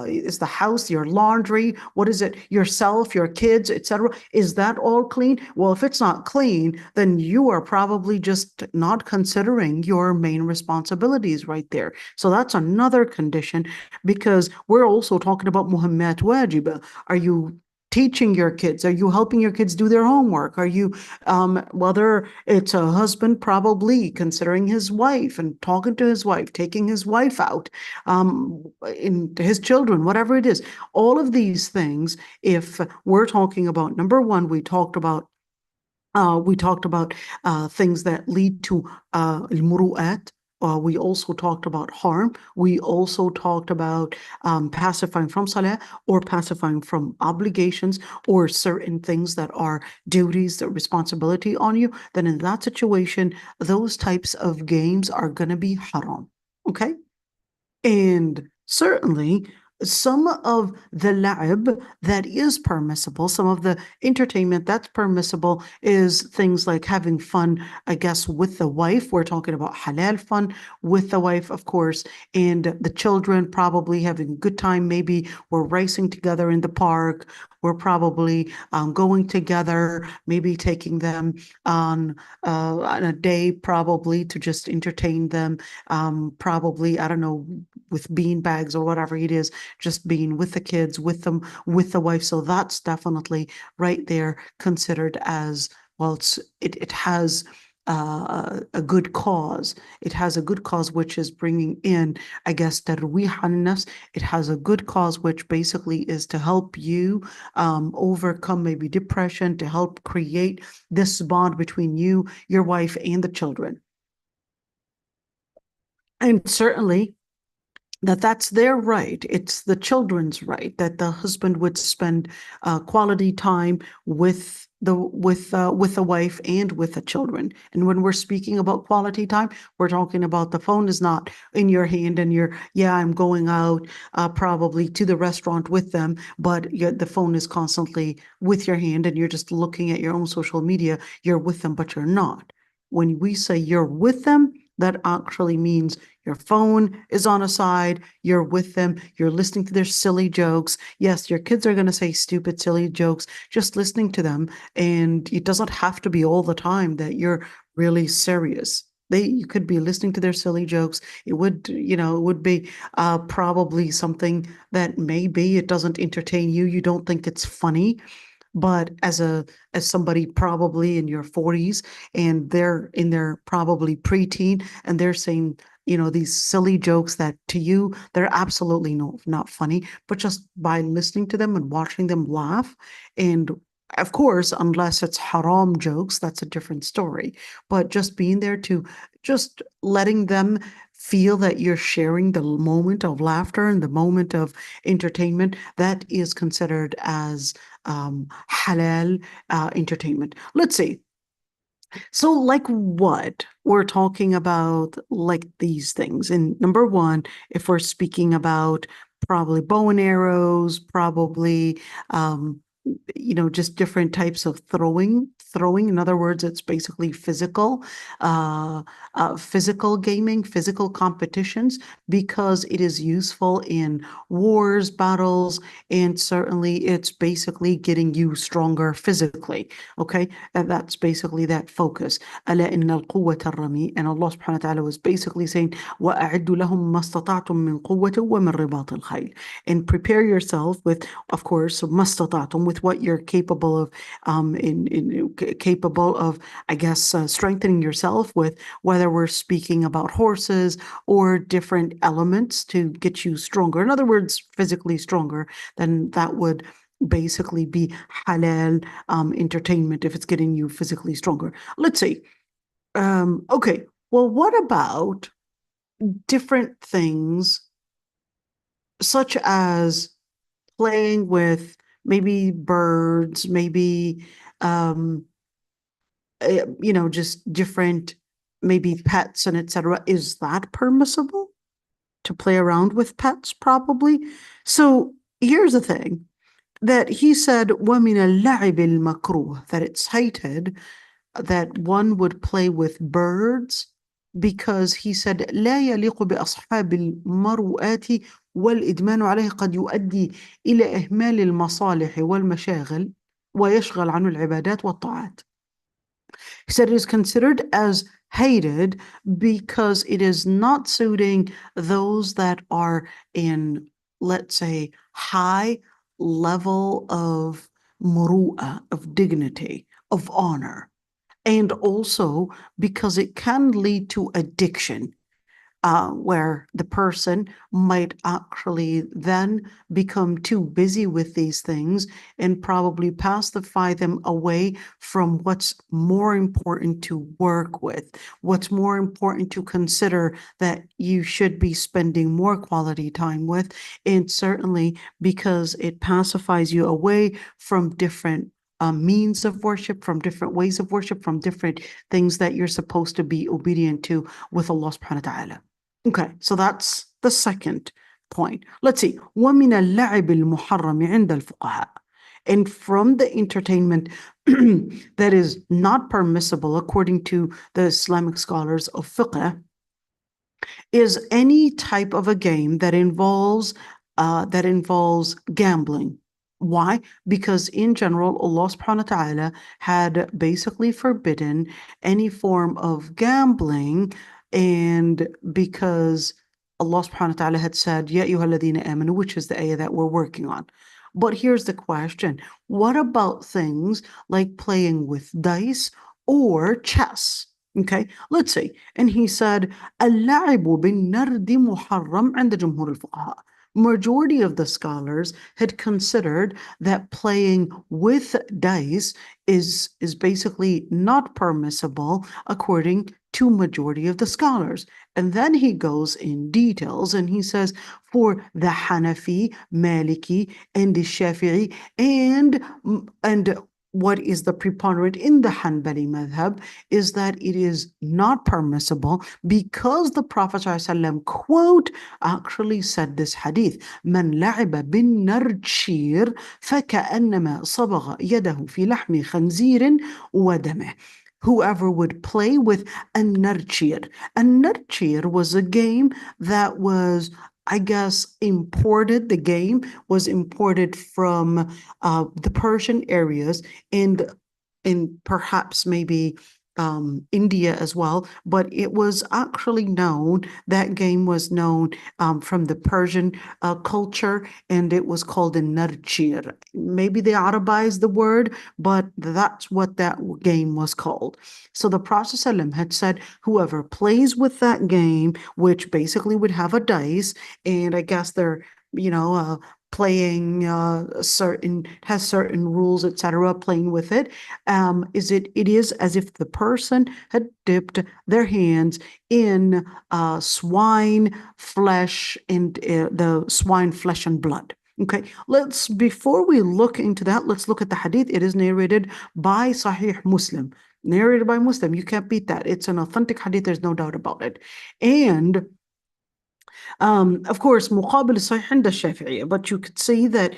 is the house, your laundry, what is it, yourself, your kids, etc.? Is that all clean? Well, if it's not clean, then you are probably just not considering your main responsibilities right there. So that's another condition, because we're also talking about muhammat wajiba. Are you teaching your kids? Are you helping your kids do their homework? Are you, whether it's a husband, probably considering his wife and talking to his wife, taking his wife out, in his children, whatever it is. All of these things, if we're talking about, number one, we talked about things that lead to al-muru'at. We also talked about harm. We also talked about pacifying from salah, or pacifying from obligations, or certain things that are duties, the responsibility on you. Then in that situation, those types of games are going to be haram. Okay? And certainly, some of the la'ib that is permissible, some of the entertainment that's permissible, is things like having fun, I guess, with the wife. We're talking about halal fun with the wife, of course, and the children probably having a good time. Maybe we're racing together in the park. We're probably going together, maybe taking them on a day, probably to just entertain them. Probably, I don't know, with bean bags or whatever it is, just being with the kids, with them, with the wife. So that's definitely right there considered as, well, it has a good cause. It has a good cause, which is bringing in, I guess, tarwih an-nafs. It has a good cause, which basically is to help you overcome maybe depression, to help create this bond between you, your wife, and the children. And certainly that's their right. It's the children's right that the husband would spend quality time with the wife and with the children. And when we're speaking about quality time, we're talking about the phone is not in your hand and I'm going out probably to the restaurant with them, but the phone is constantly with your hand and you're just looking at your own social media. You're with them, but you're not. When we say you're with them, that actually means your phone is on a side, you're with them, you're listening to their silly jokes. Yes, your kids are going to say stupid, silly jokes, just listening to them. And it doesn't have to be all the time that you're really serious. You could be listening to their silly jokes. It would be probably something that maybe it doesn't entertain you. You don't think it's funny. But as somebody probably in your 40s and they're in their probably preteen and they're saying, these silly jokes that to you, they're absolutely not funny, but just by listening to them and watching them laugh. And of course, unless it's haram jokes, that's a different story. But just being there to just letting them feel that you're sharing the moment of laughter and the moment of entertainment, that is considered as halal entertainment. Let's see. So like what? We're talking about like these things. And number one, if we're speaking about probably bow and arrows, probably just different types of throwing. In other words, it's basically physical gaming, physical competitions, because it is useful in wars, battles, and certainly it's basically getting you stronger physically. Okay, and that's basically that focus. ألا إن القوة الرمي, and Allah subhanahu wa ta'ala was basically saying, وأعدوا لهم ما استطعتم من قوة ومن رباط الخيل, and prepare yourself with, of course, ما استطعتم, with what you're capable of, capable of, I guess, strengthening yourself with, whether we're speaking about horses or different elements to get you stronger. In other words, physically stronger, then that would basically be halal entertainment if it's getting you physically stronger. Let's see. Okay, well, what about different things such as playing with maybe birds, maybe just different maybe pets and etc. Is that permissible to play around with pets? Probably. So here's the thing, that he said وَمِنَ اللَّعِبِ الْمَكْرُوهِ, that it's hated that one would play with birds, because he said لا يليق بأصحاب المروءات والإدمان عليه قد يؤدي إلى إهمال المصالح والمشاغل ويشغل عن العبادات والطاعات. He said it is considered as hated because it is not suiting those that are in, let's say, high level of muru'ah, of dignity, of honor, and also because it can lead to addiction, where the person might actually then become too busy with these things and probably pacify them away from what's more important to work with, what's more important to consider that you should be spending more quality time with, and certainly because it pacifies you away from different means of worship, from different ways of worship, from different things that you're supposed to be obedient to with Allah subhanahu wa ta'ala. Okay, so that's the second point. Let's see. وَمِنَ اللَّعِبِ الْمُحَرَّمِ عِنْدَ الْفُقَهَاءِ, and from the entertainment that is not permissible according to the Islamic scholars of fiqh, is any type of a game that involves gambling. Why? Because in general, Allah subhanahu wa ta'ala had basically forbidden any form of gambling, and because Allah subhanahu wa ta'ala had said, Ya ayyuhalladhina amanu, which is the ayah that we're working on. But here's the question. What about things like playing with dice or chess? Okay, let's see. And he said, اللعب بالنرد محرم عند جمهور الفقهاء. Majority of the scholars had considered that playing with dice is basically not permissible according to majority of the scholars. And then he goes in details and he says, for the Hanafi, Maliki, and the Shafi'i, and what is the preponderant in the Hanbali madhab is that it is not permissible because the Prophet ﷺ, quote, actually said this hadith, من لعب بالنرجشير فكأنما صبغ يده في لحم خنزير ودمه. Whoever would play with a narchir. A narchir was a game that was, I guess, imported. The game was imported from the Persian areas and perhaps maybe India as well, but it was actually known, that game was known from the Persian culture, and it was called a narchir. Maybe they Arabized the word, but that's what that game was called. So the Prophet ﷺ had said, whoever plays with that game, which basically would have a dice, and I guess they're, playing has certain rules, etc., playing with it, it is as if the person had dipped their hands in swine flesh and the swine flesh and blood. Okay, before we look into that, let's look at the hadith. It is narrated by Sahih Muslim. Narrated by Muslim. You can't beat that. It's an authentic hadith. There's no doubt about it. And Of course, مقابل الصحيح عند الشافعية, but you could see that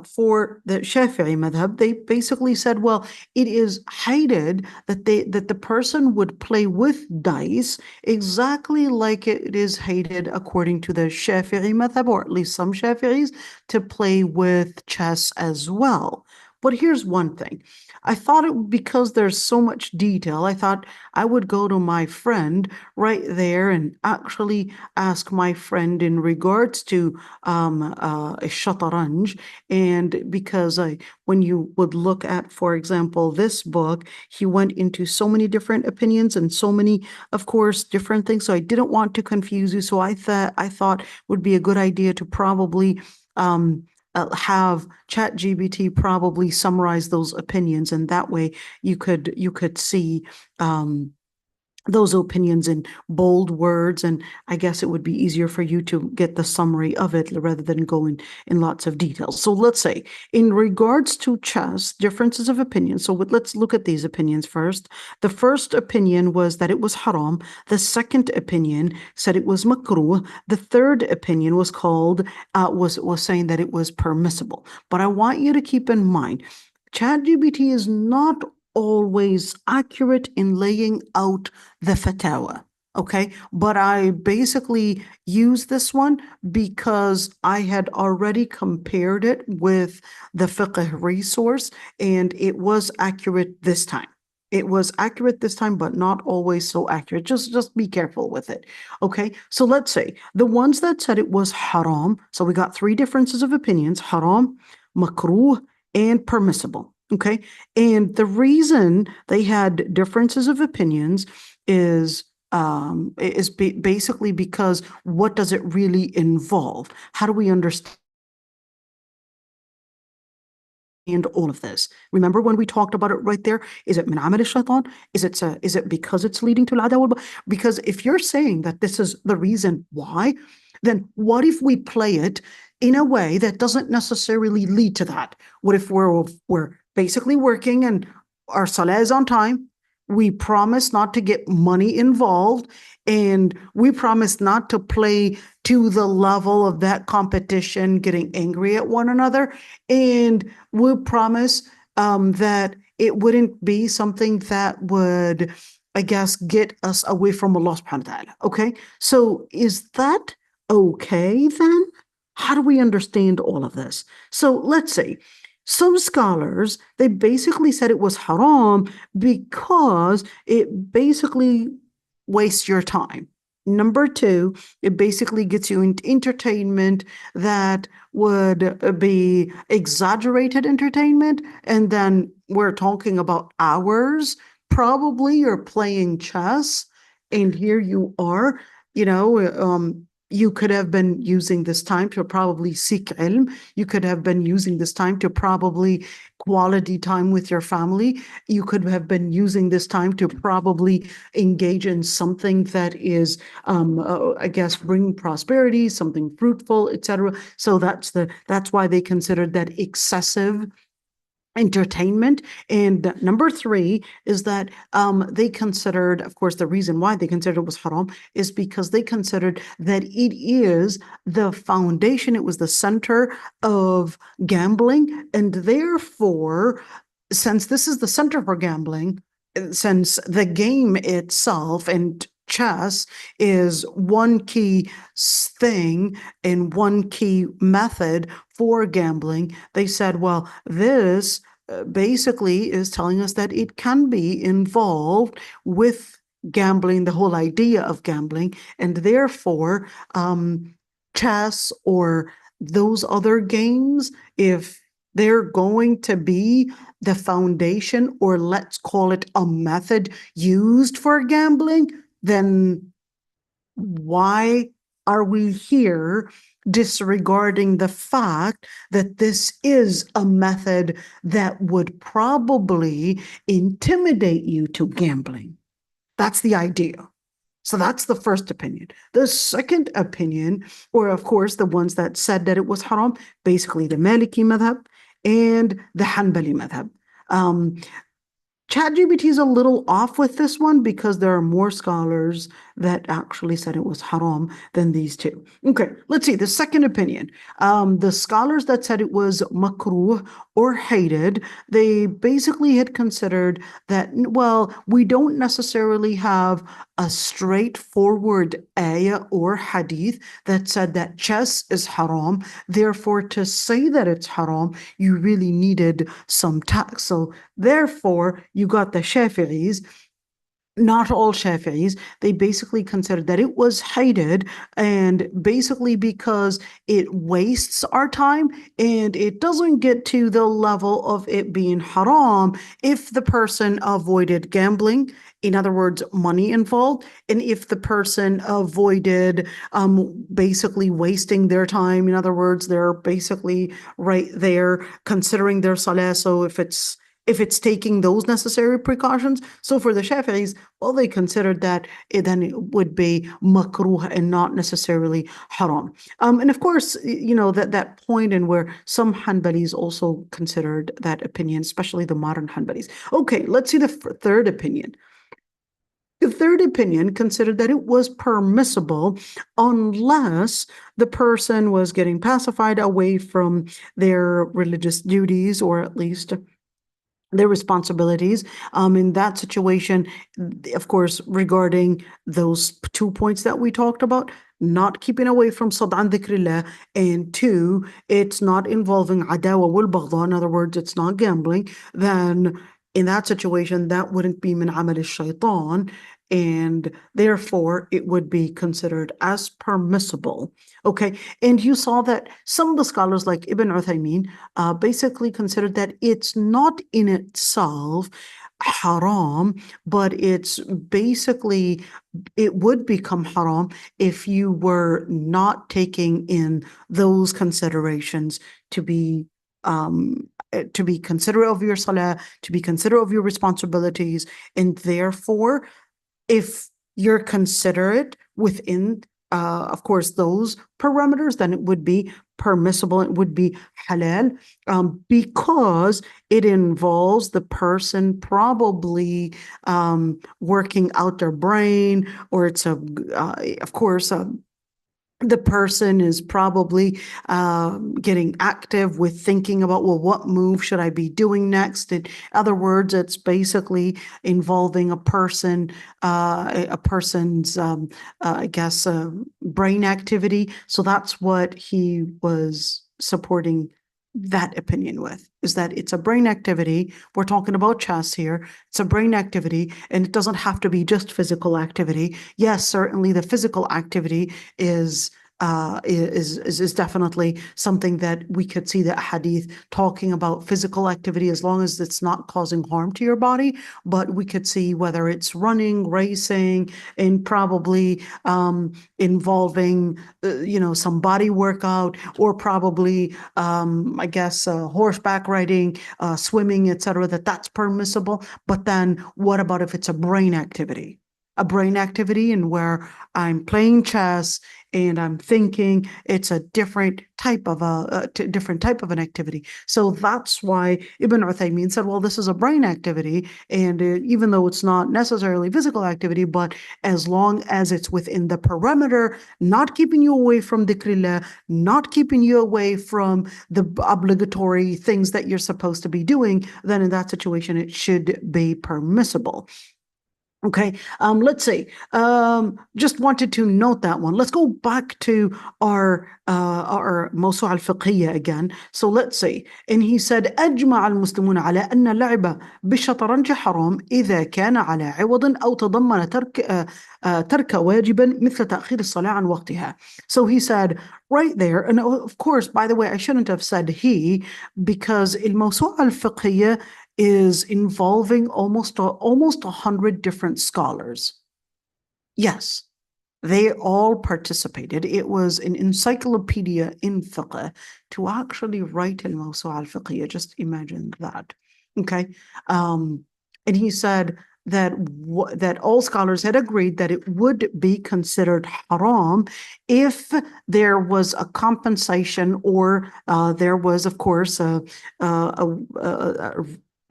for the Shafi'i madhab, they basically said, well, it is hated that the person would play with dice exactly like it is hated according to the Shafi'i madhab, or at least some Shafi'is, to play with chess as well. But here's one thing. I thought because there's so much detail, I thought I would go to my friend right there and actually ask my friend in regards to الشطرنج. And because when you would look at, for example, this book, he went into so many different opinions and so many, of course, different things. So I didn't want to confuse you. So I thought it would be a good idea to probably have ChatGPT probably summarize those opinions, and that way you could see those opinions in bold words, and I guess it would be easier for you to get the summary of it rather than go in lots of details. So let's say in regards to chess, differences of opinion. So let's look at these opinions first. The first opinion was that it was haram. The second opinion said it was makruh. The third opinion was called was saying that it was permissible. But I want you to keep in mind, ChatGPT is not always accurate in laying out the fatawa, okay? But I basically used this one because I had already compared it with the fiqh resource, and it was accurate this time. It was accurate this time, but not always so accurate. Just be careful with it, okay? So let's say the ones that said it was haram, so we got three differences of opinions: haram, makruh, and permissible. Okay. And the reason they had differences of opinions is basically because what does it really involve? How do we understand all of this? Remember when we talked about it right there? Is it min amal shaitan? Is it because it's leading to al-adawa? Because if you're saying that this is the reason why, then what if we play it in a way that doesn't necessarily lead to that? What if we're basically working and our salah is on time? We promise not to get money involved, and we promise not to play to the level of that competition, getting angry at one another, and we promise that it wouldn't be something that would, I guess, get us away from Allah subhanahu wa ta'ala. Okay, so is that okay then? How do we understand all of this? So let's say some scholars, they basically said it was haram because it basically wastes your time. Number two, it basically gets you into entertainment that would be exaggerated entertainment. And then we're talking about hours. Probably you're playing chess, and here you are, you could have been using this time to probably seek ilm. You could have been using this time to probably quality time with your family. You could have been using this time to probably engage in something that is, I guess, bring prosperity, something fruitful, etc. So that's why they considered that excessive entertainment. And number three is that they considered, of course, the reason why they considered it was haram is because they considered that it is the foundation, it was the center of gambling, and therefore, since this is the center for gambling, since the game itself and chess is one key thing and one key method for gambling, they said, well, this basically is telling us that it can be involved with gambling, the whole idea of gambling, and therefore chess or those other games, if they're going to be the foundation, or let's call it a method used for gambling, then why are we here disregarding the fact that this is a method that would probably intimidate you to gambling? That's the idea. So that's the first opinion. The second opinion, or of course the ones that said that it was haram, basically the Maliki madhab and the Hanbali madhab. ChatGPT is a little off with this one because there are more scholars that actually said it was haram than these two. Okay, let's see the second opinion. The scholars that said it was makruh or hated, they basically had considered that, well, we don't necessarily have a straightforward ayah or hadith that said that chess is haram. Therefore, to say that it's haram, you really needed some text. So therefore, you got the Shafi'is. Not all Shafi'is, they basically considered that it was hated, and basically because it wastes our time and it doesn't get to the level of it being haram if the person avoided gambling, in other words, money involved, and if the person avoided basically wasting their time, in other words, they're basically right there considering their salah, so if it's taking those necessary precautions. So for the Shafi'is, well, they considered that then it would be makruh and not necessarily haram. And of course, you know, that point in where some Hanbalis also considered that opinion, especially the modern Hanbalis. Okay, let's see the third opinion. The third opinion considered that it was permissible unless the person was getting pacified away from their religious duties, or at least their responsibilities. In that situation, of course, regarding those 2 points that we talked about, not keeping away from صد عن ذكر الله, and 2, it's not involving عداوة والبغضاء, in other words, it's not gambling, then in that situation, that wouldn't be min amal al-shaytan, and therefore it would be considered as permissible. Okay, and you saw that some of the scholars like Ibn Uthaymeen basically considered that it's not in itself haram, but it's basically, it would become haram if you were not taking in those considerations to be considerate of your salah, to be considerate of your responsibilities, and therefore, if you're considerate within, of course, those parameters, then it would be permissible, it would be halal, because it involves the person probably working out their brain, or it's of course, the person is probably getting active with thinking about, well, what move should I be doing next? In other words, it's basically involving a person's, I guess, brain activity. So that's what he was supporting that opinion with, is that it's a brain activity. We're talking about chess here. It's a brain activity, and it doesn't have to be just physical activity. Yes, certainly the physical activity is definitely something that we could see that hadith talking about physical activity, as long as it's not causing harm to your body. But we could see whether it's running, racing, and probably involving some body workout, or probably I guess horseback riding, swimming, etc., that's permissible. But then what about if it's a brain activity? A brain activity, and where I'm playing chess and I'm thinking, it's a different type of an activity. So that's why Ibn Uthaymeen said, well, this is a brain activity, and even though it's not necessarily physical activity, but as long as it's within the parameter, not keeping you away from dhikrillah, not keeping you away from the obligatory things that you're supposed to be doing, then in that situation, it should be permissible. Okay, let's see. Just wanted to note that one. Let's go back to our موسوعة الفقهية again. So let's see. And he said, أجمع المسلمون على أن اللعب بالشطرنج حرام إذا كان على عوض أو تضمن ترك واجبا مثل تأخير الصلاة عن وقتها. So he said right there, and of course, by the way, I shouldn't have said he, because الموسوعة الفقهية is involving almost 100 different scholars. Yes, they all participated. It was an encyclopedia in fiqh to actually write al-Mawsu'a al-Fiqhiyya. Just imagine that. Okay. And he said that all scholars had agreed that it would be considered haram if there was a compensation, or there was, of course,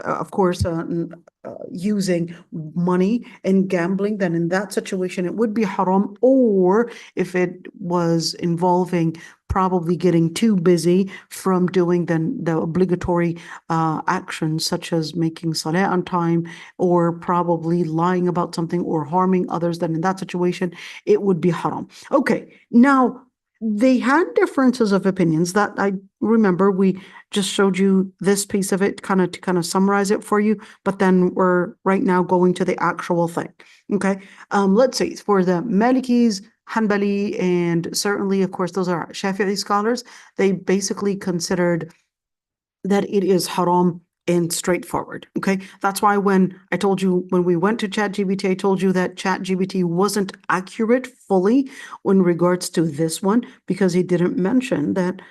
of course, using money and gambling, then in that situation it would be haram. Or if it was involving probably getting too busy from doing the obligatory actions, such as making salah on time, or probably lying about something or harming others, then in that situation it would be haram. Okay, now they had differences of opinions that I remember. We just showed you this piece of it to kind of summarize it for you, but then we're right now going to the actual thing. Okay, let's see, for the Malikis, Hanbali, and certainly, of course, those are Shafi'i scholars, they basically considered that it is haram and straightforward. Okay, that's why when I told you, when we went to ChatGPT, I told you that ChatGPT wasn't accurate fully in regards to this one, because he didn't mention that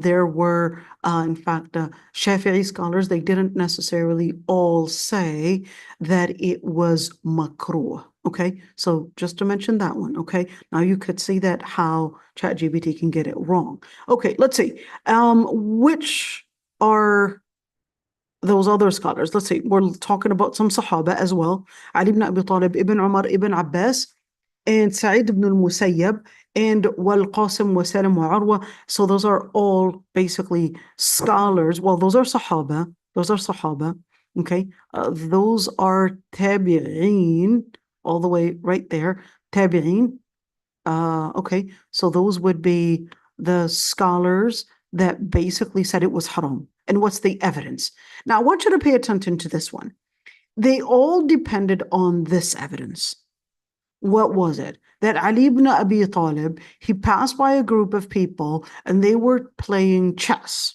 there were, in fact, Shafi'i scholars, they didn't necessarily all say that it was makruh. Okay, so just to mention that one. Okay, now you could see that how ChatGPT can get it wrong. Okay, let's see. Which are those other scholars? Let's see, we're talking about some Sahaba as well. Ali ibn Abi Talib, Ibn Umar, Ibn Abbas, and Sa'id ibn al-Musayyab, and wal-Qasim, wa-Salim, wa-Urwa. So those are all basically scholars. Well, those are Sahaba. Those are Sahaba. Okay, those are Tabi'een, all the way right there. Tabi'een. Okay, so those would be the scholars that basically said it was haram. And what's the evidence? Now, I want you to pay attention to this one. They all depended on this evidence. What was it? That Ali ibn Abi Talib, he passed by a group of people and they were playing chess.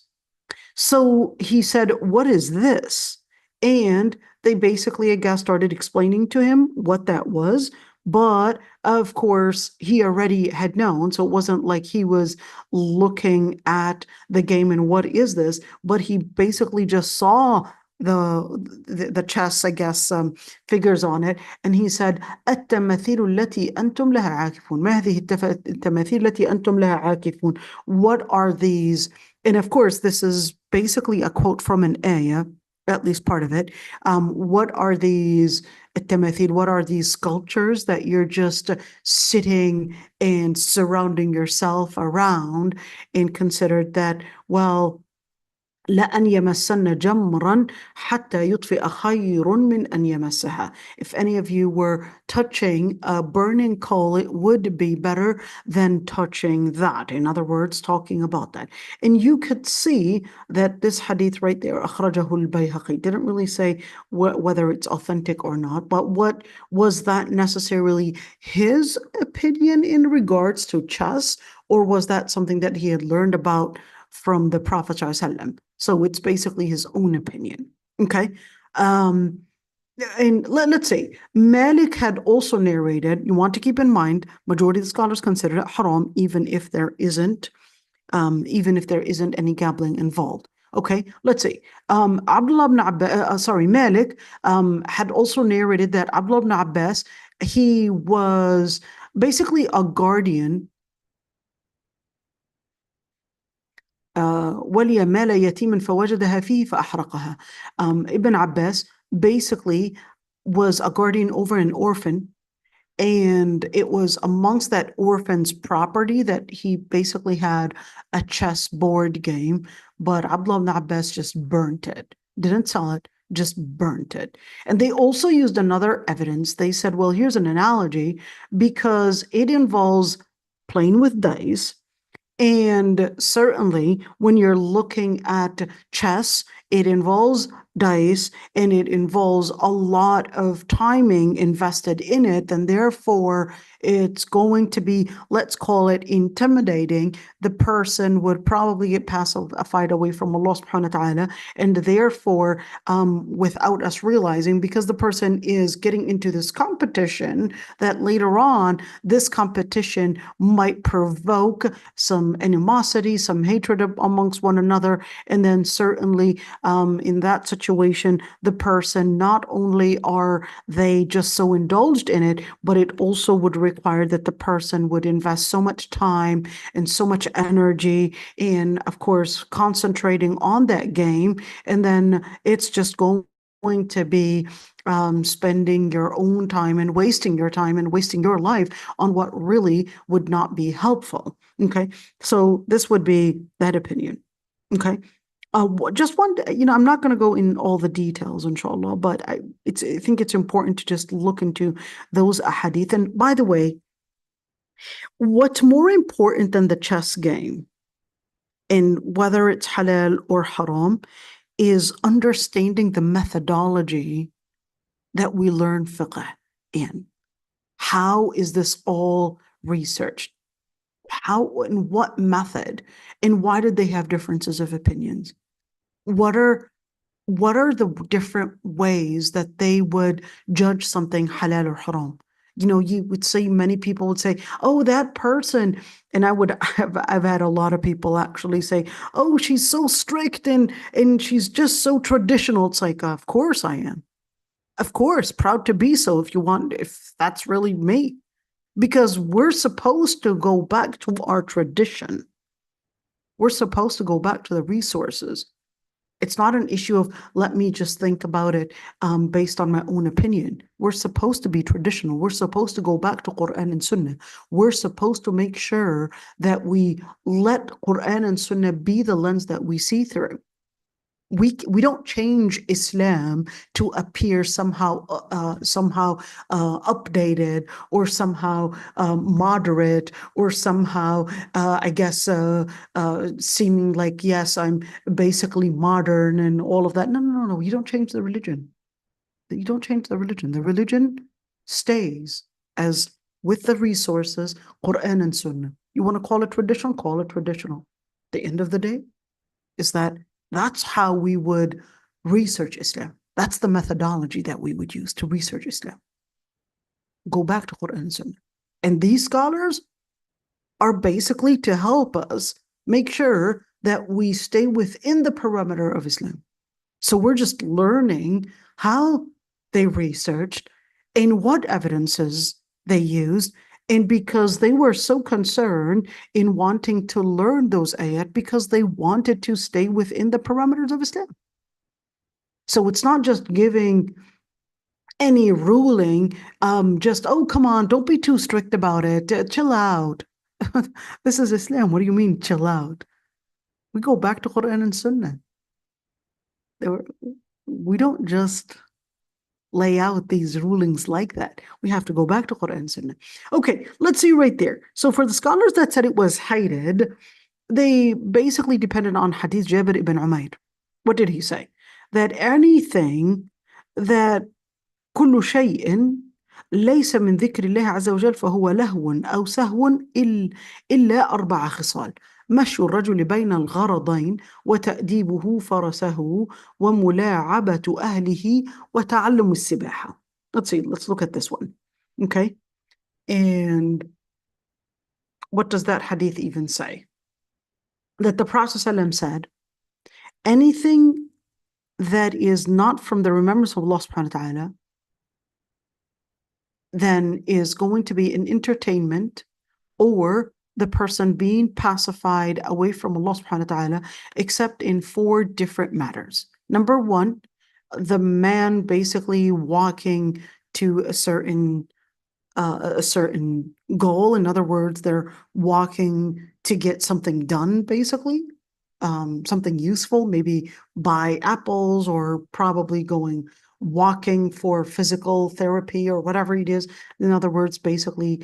So he said, "What is this?" And they basically, I guess, started explaining to him what that was. But of course, he already had known. So it wasn't like he was looking at the game and what is this, but he basically just saw the chess, I guess, figures on it. And he said, التماثيل التي أنتم لها عاكفون. ما هذه التماثيل التي أنتم لها عاكفون? What are these? And of course, this is basically a quote from an ayah, at least part of it. What are these التماثيل? What are these sculptures that you're just sitting and surrounding yourself around, and considered that, well, لأن يمسن جمرا حتى يطفئ خير من أن يمسها. If any of you were touching a burning coal, it would be better than touching that. In other words, talking about that. And you could see that this hadith right there, أخرجه البيهقي, didn't really say whether it's authentic or not, but what was that necessarily his opinion in regards to chess, or was that something that he had learned about from the Prophet ﷺ? So it's basically his own opinion. Okay. And let's say Malik had also narrated, you want to keep in mind, majority of the scholars consider it haram, even if there isn't any gambling involved. Okay, let's see. Abdullah ibn Abbas, Malik had also narrated that Abdullah ibn Abbas, he was basically a guardian. ولي مال يتيم فوجدها فيه فأحرقها. Ibn Abbas basically was a guardian over an orphan, and it was amongst that orphan's property that he basically had a chess board game, but Abdullah ibn Abbas just burnt it. Didn't sell it, just burnt it. And they also used another evidence. They said, well, here's an analogy, because it involves playing with dice. And certainly when you're looking at chess, it involves dice and it involves a lot of timing invested in it. And therefore, it's going to be, let's call it, intimidating. The person would probably get pacified away from Allah subhanahu wa ta'ala. And therefore, without us realizing, because the person is getting into this competition, that later on, this competition might provoke some animosity, some hatred amongst one another. And then certainly in that situation, the person, not only are they just so indulged in it, but it also would require that the person would invest so much time and so much energy in, of course, concentrating on that game. And then it's just going to be spending your own time and wasting your life on what really would not be helpful. Okay, so this would be that opinion. Okay, just one, I'm not going to go in all the details, inshallah, but I think it's important to just look into those ahadith. And by the way, what's more important than the chess game, and whether it's halal or haram, is understanding the methodology that we learn fiqh in. How is this all researched? How and what method? And why did they have differences of opinions? What are the different ways that they would judge something halal or haram? You would say, many people would say, oh, that person, and I've had a lot of people actually say, oh, she's so strict and she's just so traditional. It's like, of course I am. Of course, proud to be so if that's really me. Because we're supposed to go back to our tradition. We're supposed to go back to the resources. It's not an issue of, let me just think about it based on my own opinion. We're supposed to be traditional. We're supposed to go back to Quran and Sunnah. We're supposed to make sure that we let Quran and Sunnah be the lens that we see through. We don't change Islam to appear somehow updated, or somehow moderate, or somehow seeming like, yes, I'm basically modern and all of that. No. You don't change the religion. You don't change the religion. The religion stays as with the resources, Quran and Sunnah. You want to call it traditional? Call it traditional. The end of the day is that's how we would research Islam. That's the methodology that we would use to research Islam. Go back to Quran and Sunnah. And these scholars are basically to help us make sure that we stay within the perimeter of Islam. So we're just learning how they researched and what evidences they used. And because they were so concerned in wanting to learn those ayat, because they wanted to stay within the parameters of Islam. So it's not just giving any ruling, oh, come on, don't be too strict about it. Chill out. This is Islam. What do you mean, chill out? We go back to Quran and Sunnah. We don't just lay out these rulings like that. We have to go back to Quran and Sunnah. Okay, let's see right there. So for the scholars that said it was hated, they basically depended on Hadith Jabir ibn Umayr. What did he say? That anything that كل شيء ليس من ذكر الله عز وجل فهو لهو أو سهو إلا 4 خصال: مشي الرجل بين الغرضين، وتأديبه فرسه، وملاعبة أهله، وتعلم السباحة. Let's look at this one. Okay. And what does that hadith even say? That the Prophet ﷺ said, anything that is not from the remembrance of Allah subhanahu wa ta'ala then is going to be an entertainment, or the person being pacified away from Allah subhanahu wa ta'ala, except in 4 different matters. Number 1, the man basically walking to a certain goal. In other words, they're walking to get something done, basically, something useful, maybe buy apples, or probably walking for physical therapy or whatever it is. In other words, basically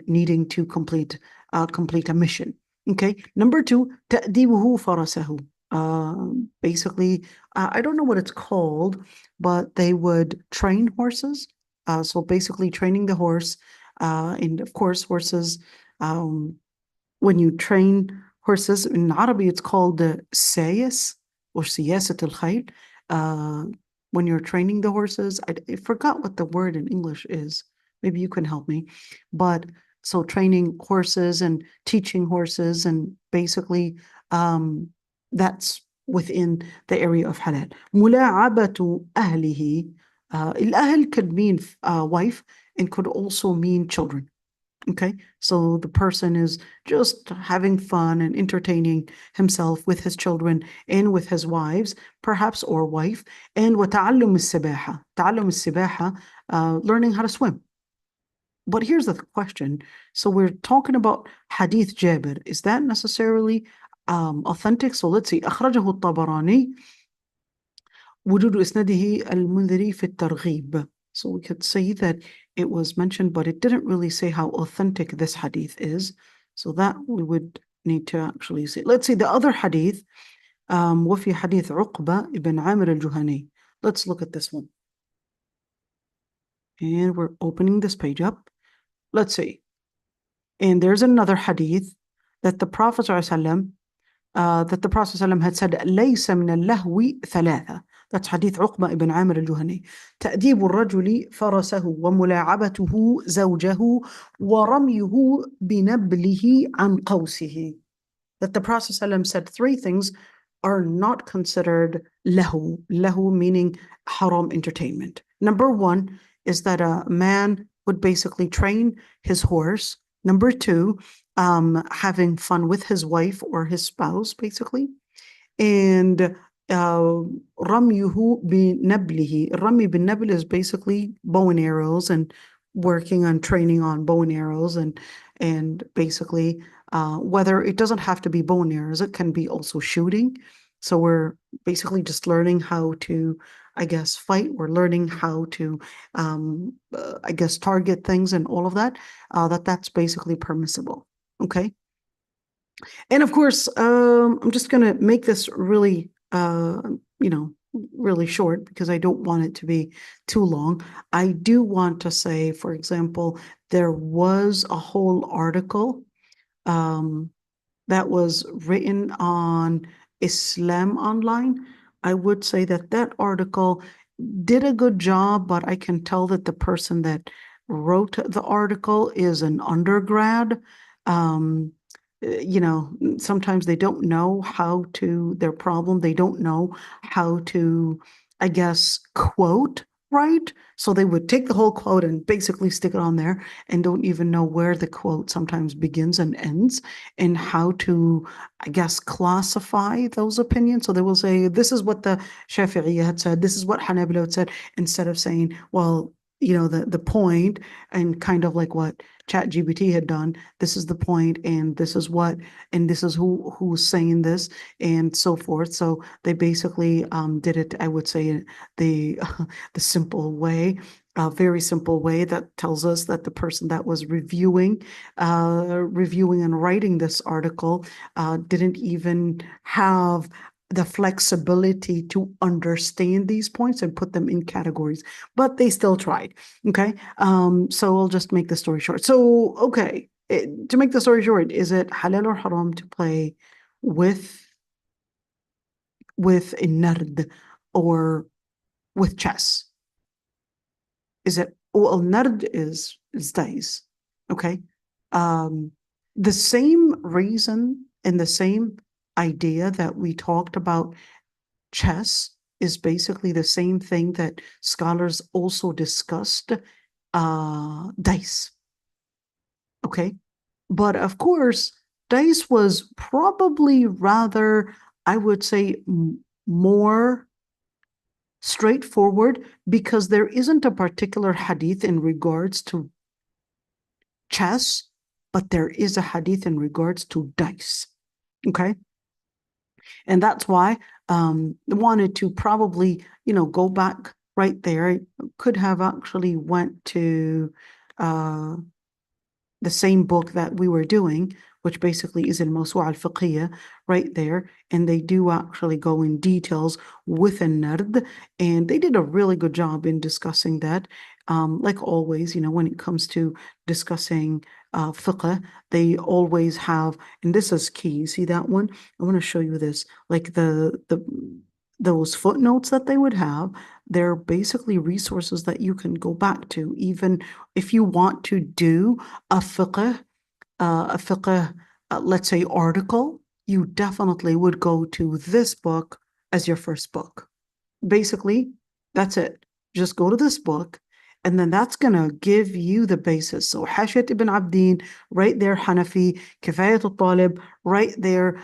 needing to complete a mission. Okay. Number 2, تأديبه فرسه. Basically, I don't know what it's called, but they would train horses. So basically training the horse, and of course horses, when you train horses in Arabic, it's called the sayas or siyasat al-khayl. When you're training the horses, I forgot what the word in English is. Maybe you can help me. But so training horses and teaching horses, and basically that's within the area of halal. ملاعبة أهله. الأهل could mean wife and could also mean children. Okay, so the person is just having fun and entertaining himself with his children and with his wives, perhaps, or wife. And وتعلم السباحة. تعلم السباحة, learning how to swim. But here's the question. So we're talking about Hadith Jabir. Is that necessarily authentic? So let's see. أخرجه الطبراني وجود إسناده المنذري في الترغيب. So we could say that it was mentioned, but it didn't really say how authentic this hadith is. So that we would need to actually see. Let's see the other hadith. وفي حديث عقبة ibn عامر الجهني. Let's look at this one. And we're opening this page up. Let's see. And there's another hadith that the Prophet ﷺ had said, ليس من اللهو ثلاثة. That's hadith عقبة ibn عامر الجهني. تأديب الرجل فرسه وملاعبته زوجه ورميه بنبله عن قوسه. That the Prophet ﷺ said 3 things are not considered lahu. Lahu meaning haram entertainment. Number 1 is that a man would basically train his horse. Number 2, having fun with his wife or his spouse, basically. And ramyuhu binablihi. Ramy binabl is basically bow and arrows and working on training on bow and arrows and basically whether it doesn't have to be bow and arrows, it can be also shooting. So we're basically just learning how to, I guess, fight. We're learning how to, I guess, target things and all of that, that's basically permissible. Okay. And of course, I'm just going to make this really, really short because I don't want it to be too long. I do want to say, for example, there was a whole article that was written on Islam Online. I would say that that article did a good job, but I can tell that the person that wrote the article is an undergrad. Sometimes they don't know how to, their problem, they don't know how to, I guess, quote right. So they would take the whole quote and basically stick it on there and don't even know where the quote sometimes begins and ends and how to, I guess, classify those opinions. So they will say, this is what the Shafi'iyya had said, this is what Hanabila had said, instead of saying, well, the point, and kind of like what ChatGPT had done, this is the point, and this is what, and this is who's saying this, and so forth. So they basically did it, I would say, the simple way, a very simple way that tells us that the person that was reviewing and writing this article didn't even have the flexibility to understand these points and put them in categories, but they still tried. Okay. So we'll just make the story short. So, okay. To make the story short, is it halal or haram to play with a nard or with chess? Is it, well, nard is dice. Okay. The same reason and the same idea that we talked about chess is basically the same thing that scholars also discussed dice. Okay. But of course, dice was probably rather, I would say, more straightforward because there isn't a particular hadith in regards to chess, but there is a hadith in regards to dice. Okay. And that's why I wanted to probably, go back right there. I could have actually went to the same book that we were doing, which basically is in Mawsu'a al-Fiqhiyya right there. And they do actually go in details with a nard. And they did a really good job in discussing that. Like always, when it comes to discussing fiqh, they always have, and this is key. See that one? I want to show you this. Like those footnotes that they would have, they're basically resources that you can go back to, even if you want to do a fiqh, let's say, article you definitely would go to this book as your first book. Basically, that's it. Just go to this book, and then that's going to give you the basis. So Hashiyat ibn Abdin, right there, Hanafi, Kifayat al-Talib, right there,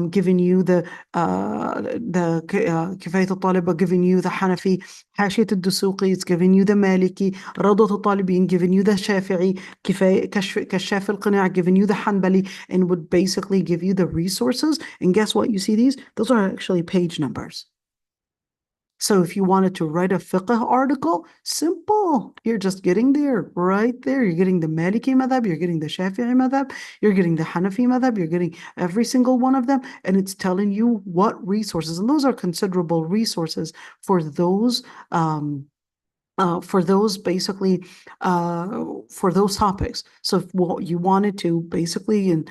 giving you the Kifayat al-Talib, giving you the Hanafi, Hashiyat al-Dusuqi, it's giving you the Maliki, Radat al-Talibin, giving you the Shafi'i, Kashaf al-Qina', giving you the Hanbali, and would basically give you the resources. And guess what? You see these? Those are actually page numbers. So if you wanted to write a fiqh article, simple. You're just getting there, right there. You're getting the Maliki madhab, you're getting the Shafi'i madhab, you're getting the Hanafi madhab, you're getting every single one of them, and it's telling you what resources, and those are considerable resources for those basically for those topics. So if what you wanted to basically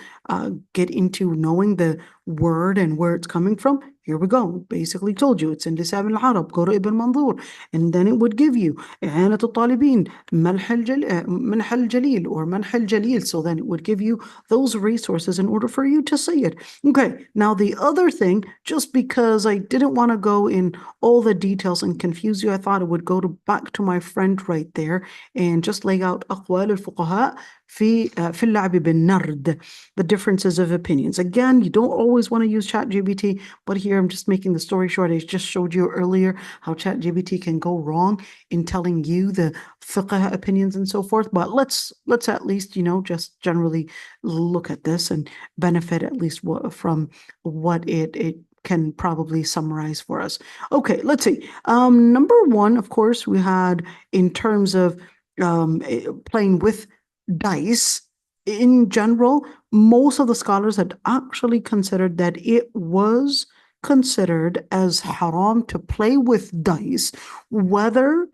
get into knowing the word and where it's coming from, here we go. Basically told you it's in Lisan al-Arab. Go to Ibn Mandur, and then it would give you إعانة الطالبين, منح الجليل or منح الجليل. So then it would give you those resources in order for you to see it. Okay, now the other thing, just because I didn't want to go in all the details and confuse you, I thought I would go back to my friend right there and just lay out أقوال الفقهاء في اللعب بالنرد, the differences of opinions. Again, you don't always want to use ChatGPT, but here I'm just making the story short. I just showed you earlier how ChatGPT can go wrong in telling you the fiqh opinions and so forth. But let's at least, just generally look at this and benefit at least from what it can probably summarize for us. Okay, let's see. Number one, of course, we had in terms of playing with dice. In general, most of the scholars had actually considered that it was considered as haram to play with dice, whether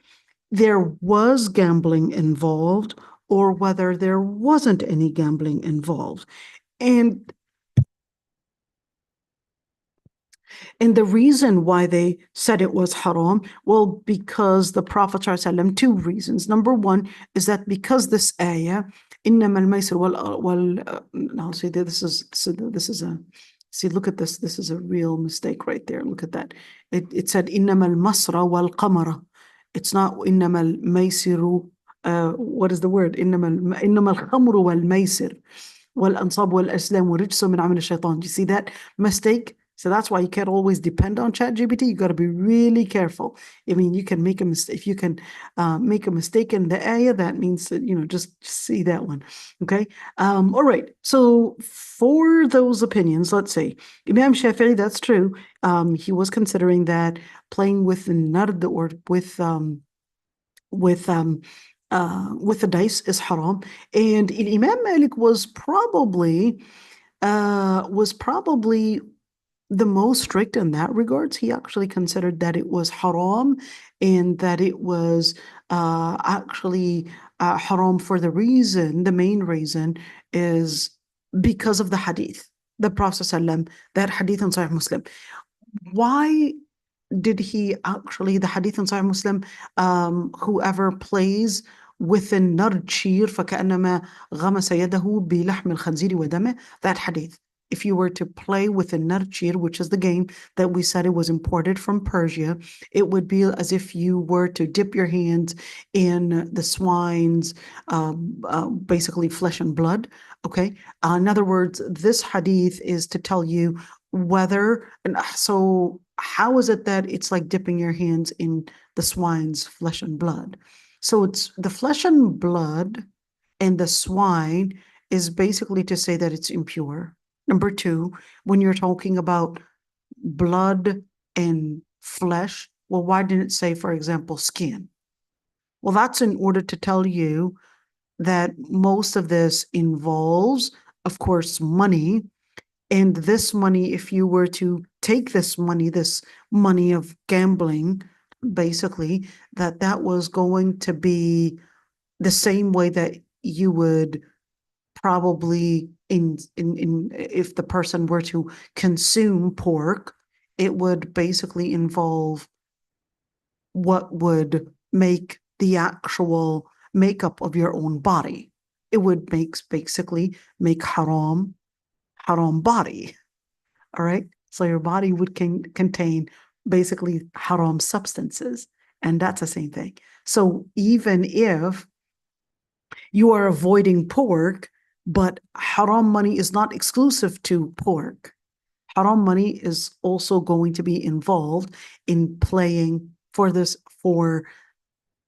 there was gambling involved or whether there wasn't any gambling involved. And the reason why they said it was haram, well, because the Prophet ﷺ, two reasons. Number one is that because this ayah, إنما الميسر I'll say this is a, see, look at this. This is a real mistake right there. Look at that. It said إنما المسر والقمر. It's not إنما الميسر. What is the word? إنما الخمر والميسر والأنصاب والأسلام ورجس من عمل الشيطان. Do you see that mistake? So that's why you can't always depend on ChatGPT. You got to be really careful. I mean, you can make a mistake. If you can make a mistake in the ayah, that means that, just see that one. Okay. All right. So for those opinions, let's say Imam Shafi'i, that's true. He was considering that playing with the nard or with the dice is haram. And Imam Malik was probably the most strict in that regards. He actually considered that it was haram and that it was actually haram for the main reason is because of the hadith, the Prophet ﷺ, that hadith in Sahih Muslim. Why did he actually, the hadith in Sahih Muslim, whoever plays with the narjir فكأنما غمس يده بلحم الخنزير ودمه, that hadith. If you were to play with a narjir, which is the game that we said it was imported from Persia, it would be as if you were to dip your hands in the swine's basically flesh and blood. Okay. In other words, this hadith is to tell you whether, and so how is it that it's like dipping your hands in the swine's flesh and blood? So it's the flesh and blood and the swine is basically to say that it's impure. Number two, when you're talking about blood and flesh, well, why didn't it say, for example, skin? Well, that's in order to tell you that most of this involves, of course, money. And this money, if you were to take this money of gambling, basically, that was going to be the same way that you would probably if the person were to consume pork, it would basically involve what would make the actual makeup of your own body. It would basically make haram haram body. All right. So your body would contain basically haram substances. And that's the same thing. So even if you are avoiding pork, but haram money is not exclusive to pork. Haram money is also going to be involved in playing for the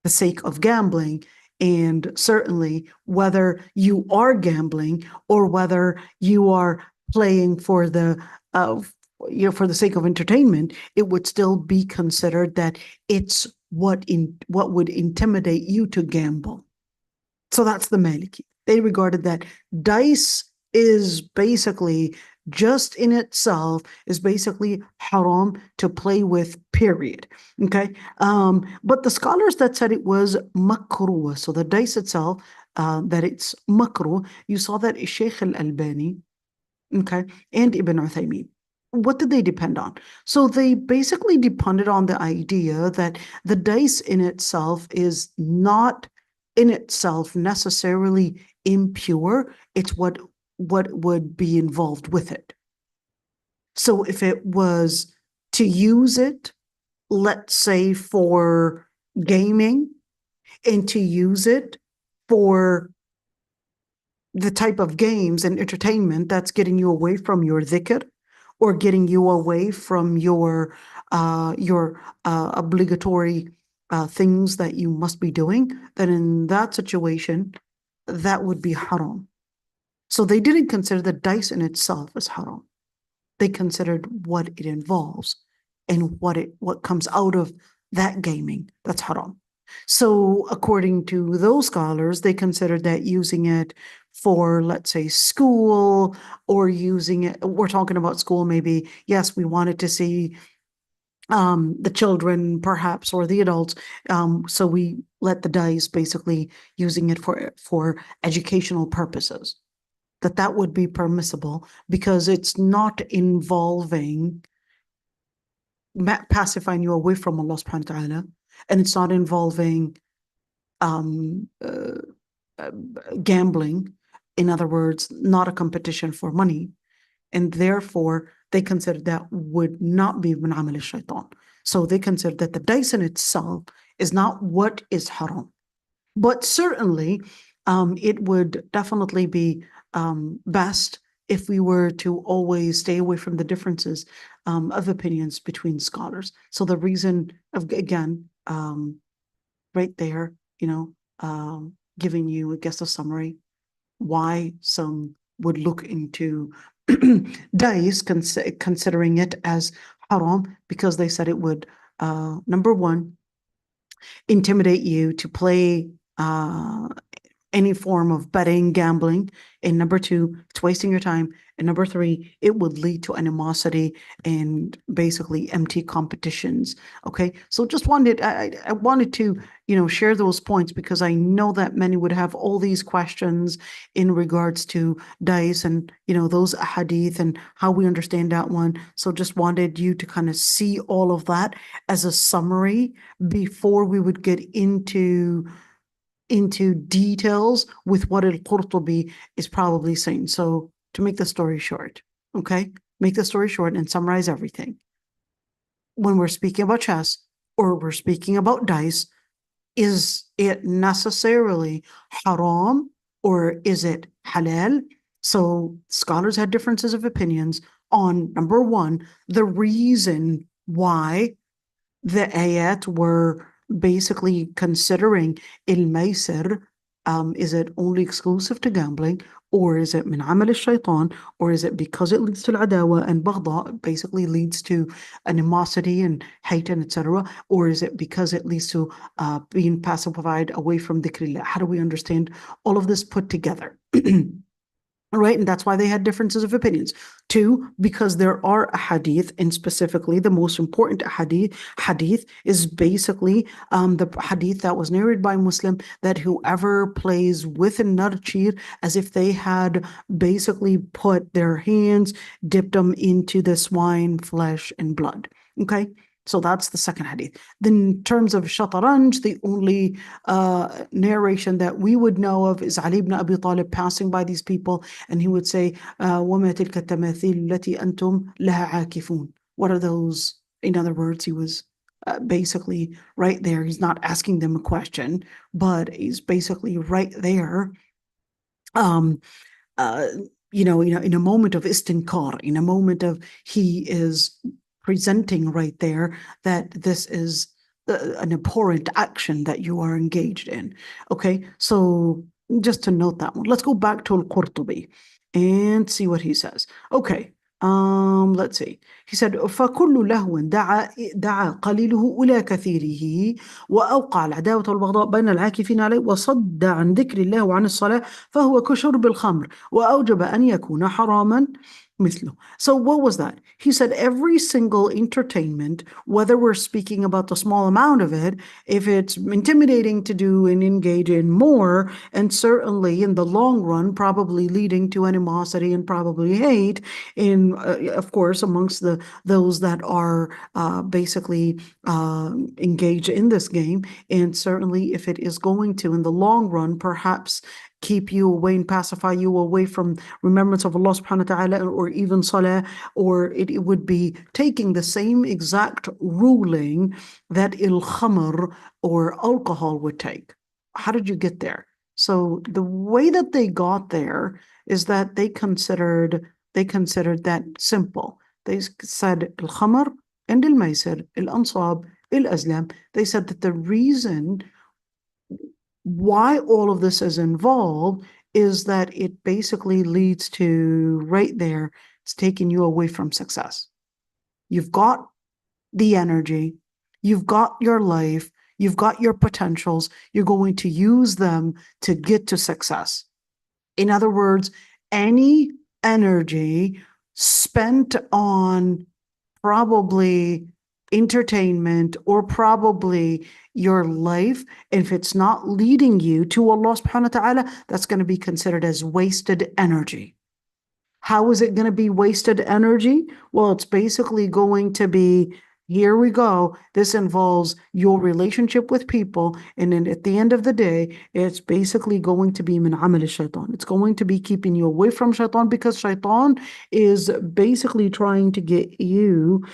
sake of gambling. And certainly whether you are gambling or whether you are playing for the for the sake of entertainment, it would still be considered that it's what would intimidate you to gamble. So that's the Maliki. They regarded that dice is basically just in itself is basically haram to play with, period. Okay. But the scholars that said it was makruh, so the dice itself, that it's makruh, you saw that Shaykh al-Albani, okay, and Ibn Uthaymeen. What did they depend on? So they basically depended on the idea that the dice in itself is not in itself necessarily impure. It's what would be involved with it. So if it was to use it, let's say for gaming, and to use it for the type of games and entertainment that's getting you away from your dhikr, or getting you away from your obligatory things that you must be doing, then in that situation, that would be haram. So they didn't consider the dice in itself as haram. They considered what it involves and what comes out of that gaming. That's haram. So according to those scholars, they considered that using it for, let's say, school, or using it, we're talking about school, maybe, yes, we wanted to see the children perhaps, or the adults. So we let the dice basically using it for educational purposes, that would be permissible because it's not involving pacifying you away from Allah subhanahu wa ta'ala, and it's not involving gambling. In other words, not a competition for money. And therefore, they considered that would not be min amal shaitan. So they considered that the dice in itself is not what is haram. But certainly, it would definitely be best if we were to always stay away from the differences of opinions between scholars. So the reason of, again, right there, giving you, I guess, a summary, why some would look into dice, considering it as haram, because they said it would, number one, intimidate you to play any form of betting, gambling, and number two, it's wasting your time, and number three, it would lead to animosity and basically empty competitions. Okay, so just wanted, I wanted to, share those points, because I know that many would have all these questions in regards to dice and those hadith and how we understand that one. So just wanted you to kind of see all of that as a summary before we would get into details with what al-Qurtubi is probably saying. So to make the story short, okay, make the story short and summarize everything. When we're speaking about chess or we're speaking about dice, is it necessarily haram or is it halal? So scholars had differences of opinions on, number one, the reason why the ayat were basically considering al-maysir, is it only exclusive to gambling, or is it min amal al-shaytan, or is it because it leads to al-adawa and baghda, basically leads to animosity and hate and etc., or is it because it leads to being pacified away from dhikrillah? How do we understand all of this put together? Right, and that's why they had differences of opinions. Two, because there are a hadith, and specifically the most important hadith is basically the hadith that was narrated by Muslim, that whoever plays with a narchir, as if they had basically put their hands, dipped them into the swine flesh and blood. Okay, So that's the second hadith. Then in terms of shataranj, the only narration that we would know of is Ali ibn Abi Talib passing by these people, and he would say, وَمَا تِلْكَ التَّمَاثِيلُ الَّتِي أَنْتُمْ لَهَا عَاكِفُونَ. What are those? In other words, he was basically right there. He's not asking them a question, but he's basically right there. In a moment of istinkar, in a moment of he is presenting right there that this is an abhorrent action that you are engaged in. Okay, so just to note that one. Let's go back to al-Qurtubi and see what he says. Okay, let's see. He said, فَكُلُّ لَهْوٍ دعا قليله إلى كثيره وأوقع العداوة والبغضاء بين العاكفين عليه وصد عن ذكر الله وعن الصلاة فهو كشرب الخمر وأوجب أن يكون حراما مثله. So what was that? He said every single entertainment, whether we're speaking about the small amount of it, if it's intimidating to do and engage in more, and certainly in the long run, probably leading to animosity and probably hate, in of course, amongst those that are basically engaged in this game, and certainly if it is going to, in the long run, perhaps keep you away and pacify you away from remembrance of Allah subhanahu wa ta'ala, or even salah, or it would be taking the same exact ruling that il-khamr or alcohol would take. How did you get there? So the way that they got there is that they considered that simple. They said al-khamr and al-maysir, al-ansab, al-azlam. They said that the reason why all of this is involved is that it basically leads to right there, it's taking you away from success. You've got the energy, you've got your life, you've got your potentials, you're going to use them to get to success. In other words, any energy spent on probably entertainment or probably your life, if it's not leading you to Allah subhanahu wa ta'ala, that's going to be considered as wasted energy. How is it going to be wasted energy? Well, it's basically going to be, here we go, this involves your relationship with people, and then at the end of the day, it's basically going to be min amal shaitan. It's going to be keeping you away from shaitan, because shaitan is basically trying to get you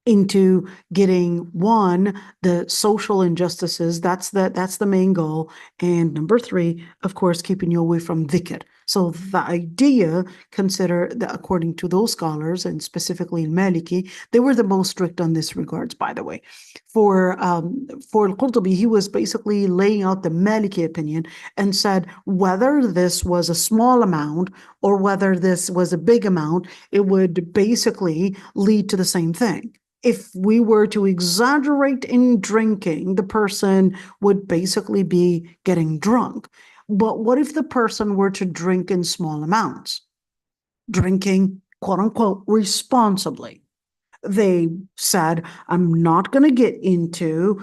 into getting, one, the social injustices, that's the main goal, and number 3, of course, keeping you away from dhikr. So the idea, consider that according to those scholars, and specifically in Maliki, they were the most strict on this regards, by the way. For al-Qurtubi, he was basically laying out the Maliki opinion and said whether this was a small amount or whether this was a big amount, it would basically lead to the same thing. If we were to exaggerate in drinking, the person would basically be getting drunk. But what if the person were to drink in small amounts? Drinking, quote unquote, responsibly. They said, I'm not going to get into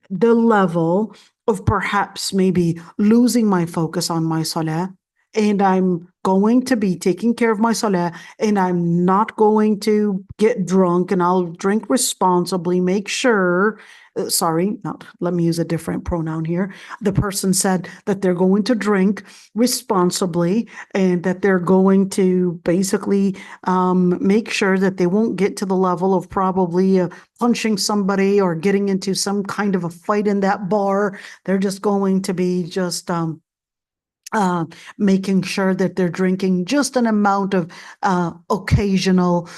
the level of perhaps maybe losing my focus on my salah, and I'm going to be taking care of my salah, and I'm not going to get drunk, and I'll drink responsibly, make sure, let me use a different pronoun here. The person said that they're going to drink responsibly, and that they're going to basically make sure that they won't get to the level of probably punching somebody or getting into some kind of a fight in that bar. They're just going to be just making sure that they're drinking just an amount of occasional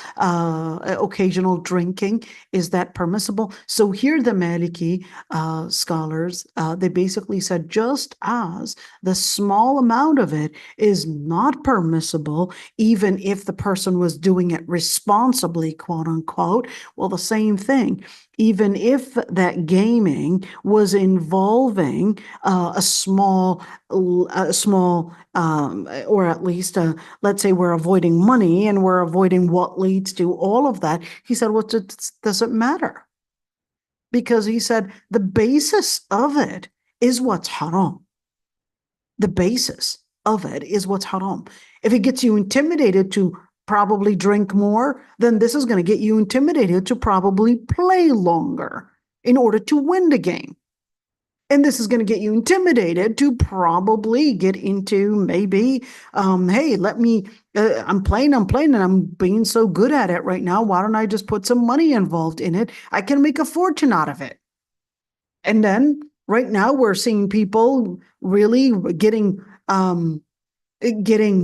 drinking. Is that permissible? So here the Maliki scholars, they basically said just as the small amount of it is not permissible, even if the person was doing it responsibly, quote unquote, well, the same thing. Even if that gaming was involving a small, or at least, let's say we're avoiding money and we're avoiding what leads to all of that, he said, well, it doesn't matter. Because he said the basis of it is what's haram. The basis of it is what's haram. If it gets you intimidated to probably drink more, then this is going to get you intimidated to probably play longer in order to win the game. And this is going to get you intimidated to probably get into maybe, hey, I'm playing and I'm being so good at it right now. Why don't I just put some money involved in it? I can make a fortune out of it. And then right now we're seeing people really getting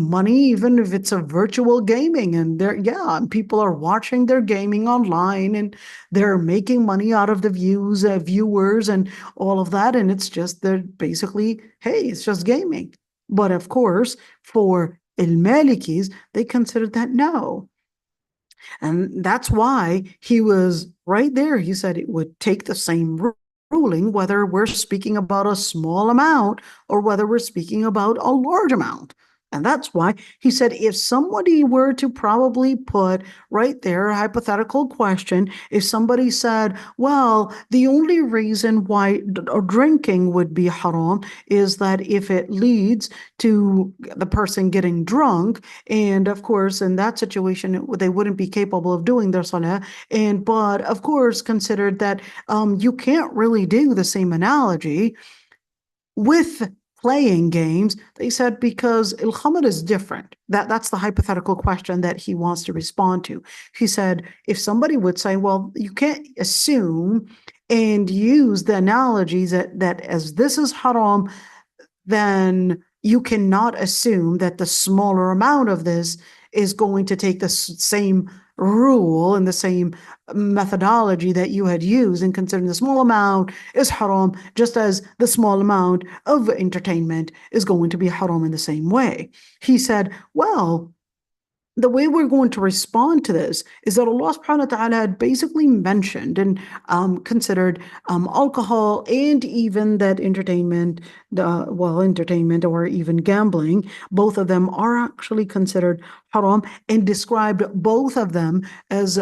money, even if it's a virtual gaming, and people are watching their gaming online and they're making money out of the viewers and all of that. And it's just, they're basically, hey, it's just gaming. But of course, for al-Malikis, they considered that no. And that's why he was right there. He said it would take the same ruling, whether we're speaking about a small amount or whether we're speaking about a large amount. And that's why he said, if somebody were to probably put right there a hypothetical question, if somebody said, well, the only reason why drinking would be haram is that if it leads to the person getting drunk, and of course, in that situation, they wouldn't be capable of doing their salah. But of course, considered that you can't really do the same analogy with playing games. They said because al-khamr is different. That's the hypothetical question that he wants to respond to. He said, if somebody would say, well, you can't assume and use the analogies that as this is haram, then you cannot assume that the smaller amount of this is going to take the same rule and the same methodology that you had used in considering the small amount is haram, just as the small amount of entertainment is going to be haram in the same way. He said, well, the way we're going to respond to this is that Allah subhanahu wa ta'ala had basically mentioned and considered alcohol and even that entertainment or even gambling, both of them are actually considered haram, and described both of them as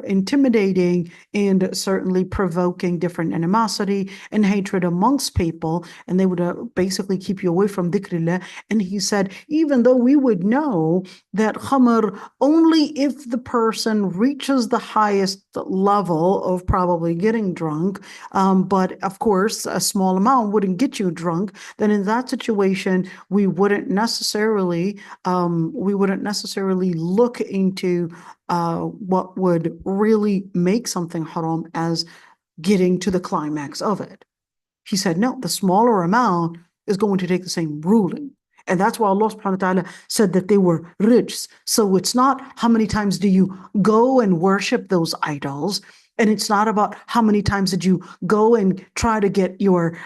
intimidating and certainly provoking different animosity and hatred amongst people, and they would basically keep you away from dhikrillah. And he said, even though we would know that khamr only if the person reaches the highest level of probably getting drunk, but of course a small amount wouldn't get you drunk, then in that situation we wouldn't necessarily look into what would really make something haram as getting to the climax of it. He said, no, the smaller amount is going to take the same ruling. And that's why Allah subhanahu wa ta'ala said that they were rich. So it's not how many times do you go and worship those idols. And it's not about how many times did you go and try to get your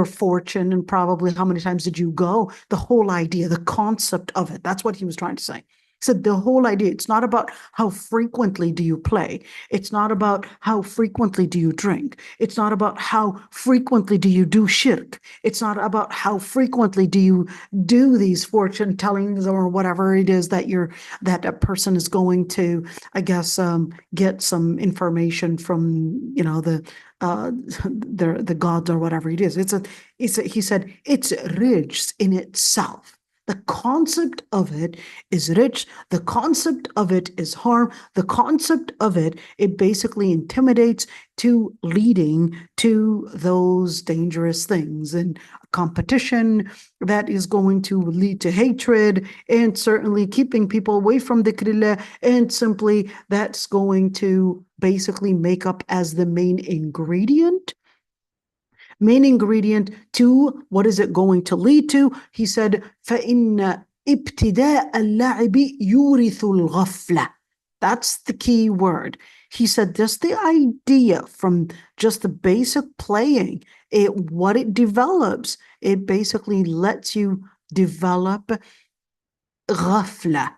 fortune, and probably how many times did you go. The whole idea, the concept of it, that's what he was trying to say. He said the whole idea, it's not about how frequently do you play. It's not about how frequently do you drink. It's not about how frequently do you do shirk. It's not about how frequently do you do these fortune tellings or whatever it is that a person is going to, get some information from, the gods or whatever it is. He said it's rich in itself. The concept of it is rich. The concept of it is harm. The concept of it basically intimidates to leading to those dangerous things, and competition that is going to lead to hatred, and certainly keeping people away from dhikrillah, and simply that's going to basically make up as the main ingredient to what is it going to lead to? He said, فَإِنَّ ابْتِدَاءَ اللَّعِبِ يُورِثُ الْغَفْلَةِ. That's the key word. He said, just the idea from just the basic playing, what it develops, it basically lets you develop ghafla,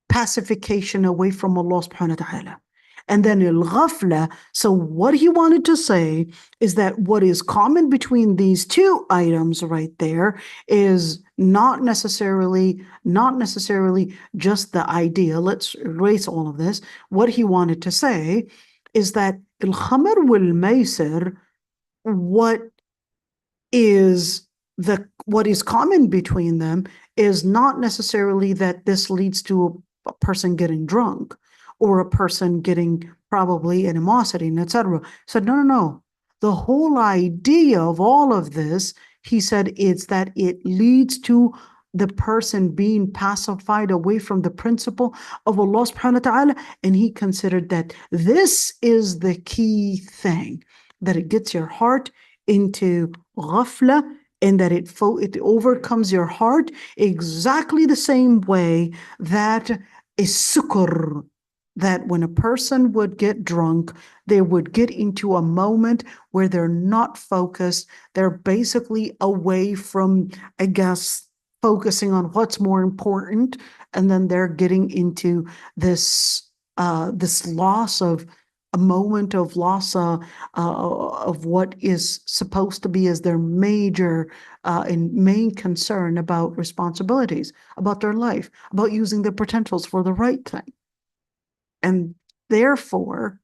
pacification away from Allah subhanahu wa ta'ala. And then al-ghafla, so what he wanted to say is that what is common between these two items right there is not necessarily just the idea. Let's erase all of this. What he wanted to say is that al-khamr wal-maysir, what is common between them is not necessarily that this leads to a person getting drunk or a person getting probably animosity and etc. Said, no, no, no. The whole idea of all of this, he said, it's that it leads to the person being pacified away from the principle of Allah subhanahu wa ta'ala. And he considered that this is the key thing, that it gets your heart into ghafla, and that it overcomes your heart exactly the same way that a sukr, that when a person would get drunk, they would get into a moment where they're not focused. They're basically away from, I guess, focusing on what's more important. And then they're getting into this, this loss of a moment of loss of what is supposed to be as their major and main concern about responsibilities, about their life, about using their potentials for the right thing. And therefore,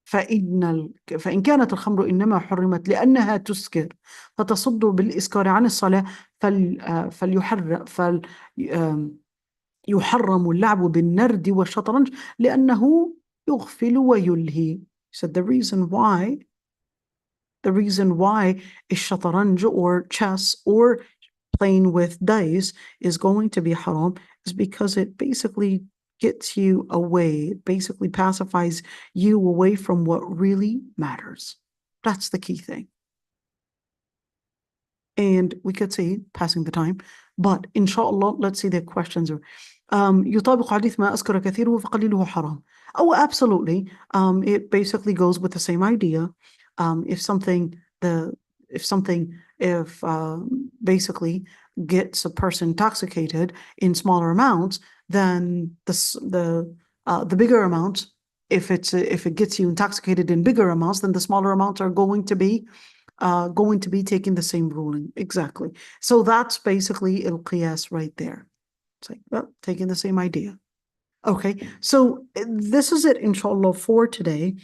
فإن كانت الخمر إنما حرمت لأنها تسكر فتصد بالإسكار عن الصلاة يحرم اللعب بالنرد والشطرنج لأنه يغفل ويلهي. So the reason why الشطرنج or chess or playing with dice is going to be haram is because it basically gets you away, it basically pacifies you away from what really matters. That's the key thing. And we could say passing the time, but inshallah, let's see the questions. يطابق حديث ما أذكر كثيره فقليله حرام. Oh, absolutely. It basically goes with the same idea. If basically gets a person intoxicated in smaller amounts, then the bigger amounts, if it gets you intoxicated in bigger amounts, then the smaller amounts are going to be taking the same ruling. Exactly. So that's basically al-qiyas right there. It's like, well, taking the same idea. Okay, so this is it, inshallah, for today.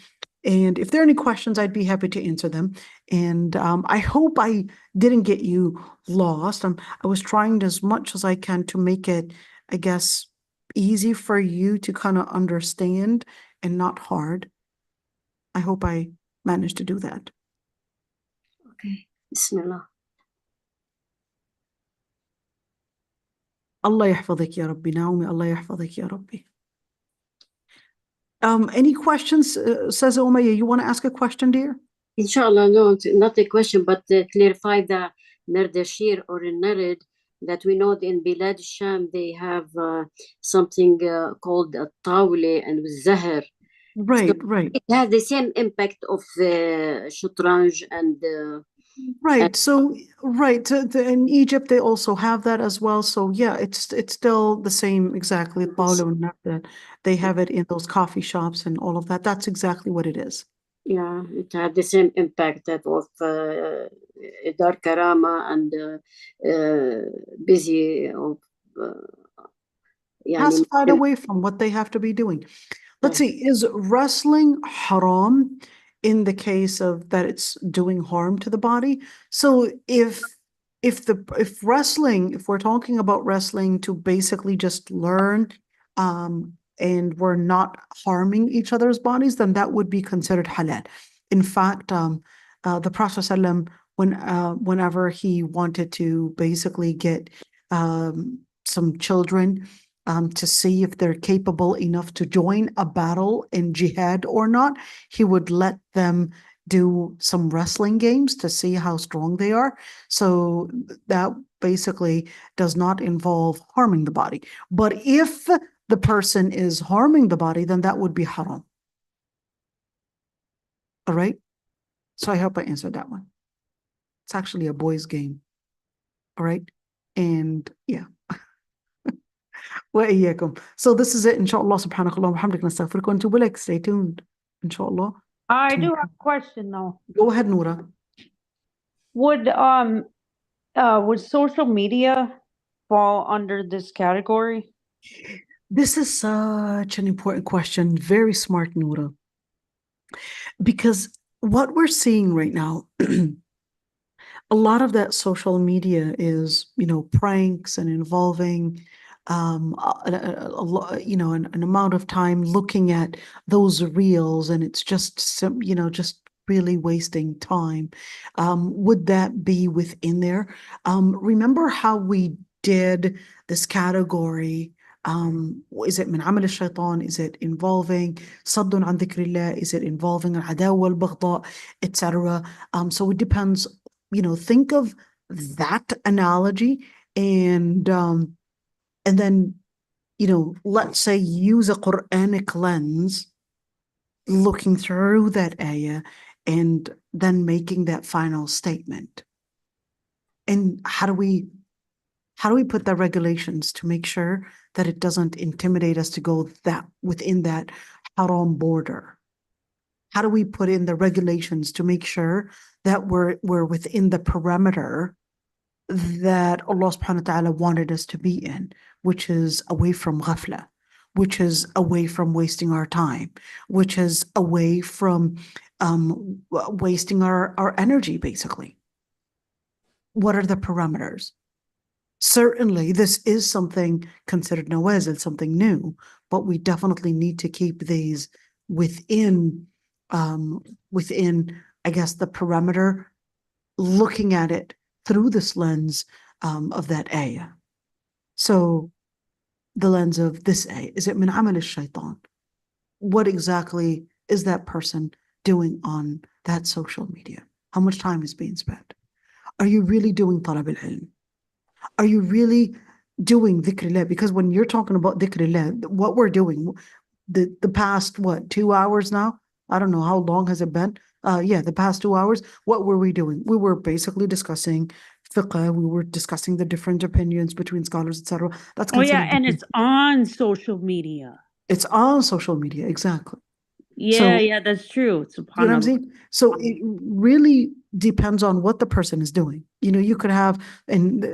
And if there are any questions, I'd be happy to answer them. And I hope I didn't get you lost. I was trying as much as I can to make it, I guess, easy for you to kind of understand and not hard. I hope I managed to do that. Okay, Bismillah. Allah يحفظك يا ربي نعومي الله يحفظك يا ربي. Any questions, says Umayya, you want to ask a question, dear? Inshallah, no, not a question, but clarify the Nardashir or Narid that we know in Bilad Sham, they have something called a Tawli and Zahar. Right, So right. it has the same impact of Shutranj and Right. So, right. In Egypt, they also have that as well. So, yeah, it's still the same exactly. Paulo and that they have it in those coffee shops and all of that. That's exactly what it is. yeah, it had the same impact that of Dar Karama and busy of Pacified away from what they have to be doing. Let's see, is wrestling haram in the case of that it's doing harm to the body? So if we're talking about wrestling to basically just learn and we're not harming each other's bodies, then that would be considered halal. In fact, the Prophet ﷺ, whenever he wanted to basically get some children to see if they're capable enough to join a battle in jihad or not, he would let them do some wrestling games to see how strong they are. So that basically does not involve harming the body. But if the person is harming the body, then that would be haram. All right? So I hope I answered that one. It's actually a boys' game. All right? And yeah. وإياكم. So this is it, inshallah. Subhanakallah wa bihamdik nastaghfiruka wa natubu ilaik. Stay tuned, inshallah. I do have a question though. Go ahead, Noura. Would social media fall under this category? This is such an important question. Very smart, Noura. Because what we're seeing right now, a lot of that social media is, pranks and involving an amount of time looking at those reels, and it's just just really wasting time. Would that be within there? Remember how we did this category? Is it من عمل الشيطان? Is it involving صد عن ذكر الله? Is it involving العداوة والبغضاء, etc.? So it depends. Think of that analogy, and then let's say use a Quranic lens, looking through that ayah, and then making that final statement. And how do we put the regulations to make sure that it doesn't intimidate us to go within that haram border? How do we put in the regulations to make sure that we're within the parameter that Allah subhanahu wa ta'ala wanted us to be in, which is away from ghafla, which is away from wasting our time, which is away from wasting our energy, basically? What are the parameters? Certainly, this is something considered nawazil, something new, but we definitely need to keep these within, I guess, the parameter, looking at it through this lens of that ayah. So the lens of this ayah, is it min amal al-shaytan? What exactly is that person doing on that social media? How much time is being spent? Are you really doing talab al-ilm? Are you really doing dhikrullah? Because when you're talking about dhikrullah, what we're doing, the past, 2 hours now? I don't know, how long has it been? The past 2 hours, what were we doing? We were basically discussing fiqh, we were discussing the different opinions between scholars, etc. That's considered and it's on social media. It's on social media, exactly. Yeah, that's true. You know what I'm saying? So it really depends on what the person is doing. You could have, and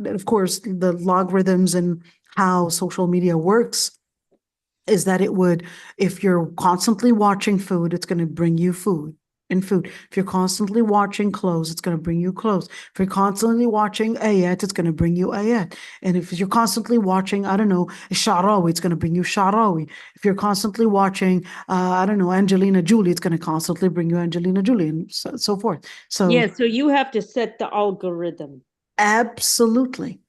of course, the logarithms and how social media works is that if you're constantly watching food, it's going to bring you food. If you're constantly watching clothes, it's going to bring you clothes. If you're constantly watching ayat, it's going to bring you ayat. And if you're constantly watching, I don't know, Sha'rawi, it's going to bring you Sha'rawi. If you're constantly watching, I don't know, Angelina Jolie, it's going to constantly bring you Angelina Jolie, and so forth. So you have to set the algorithm. Absolutely.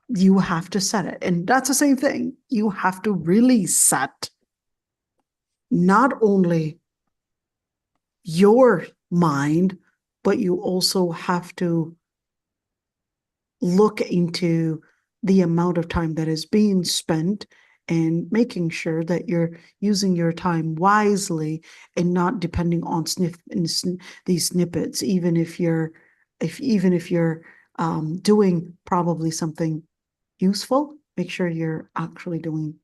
You have to set it. And that's the same thing. You have to really set not only your mind, but you also have to look into the amount of time that is being spent and making sure that you're using your time wisely and not depending on these snippets, even if you're doing probably something useful. Make sure you're actually doing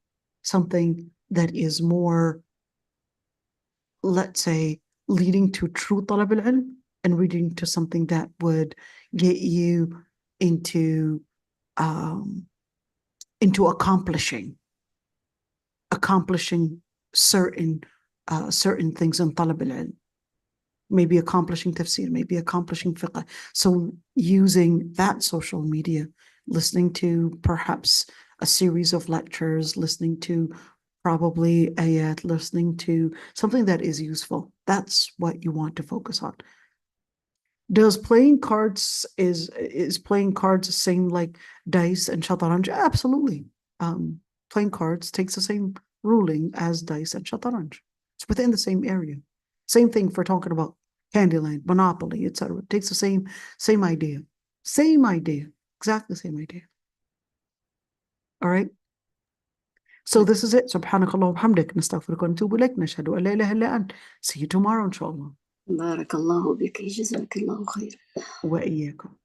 something that is more, let's say, leading to true talab al-ilm and leading to something that would get you into accomplishing certain things in talab al-ilm. Maybe accomplishing tafseer, maybe accomplishing fiqh. So using that social media, listening to perhaps a series of lectures, listening to probably ayat, listening to something that is useful. That's what you want to focus on. Does playing cards, is playing cards the same like dice and shataranj? Absolutely. Playing cards takes the same ruling as dice and shataranj. It's within the same area. Same thing for talking about Candyland, Monopoly, etc. It takes the same idea. Exactly the same idea. All right. So this is it. Subhanakallah wa bihamdik, nastaghfiruka wa natubu ilaik, nashhadu an la ilaha illa ant. See you tomorrow, inshallah. Barakallahu biki, jazakallahu khair. Wa iyyakum.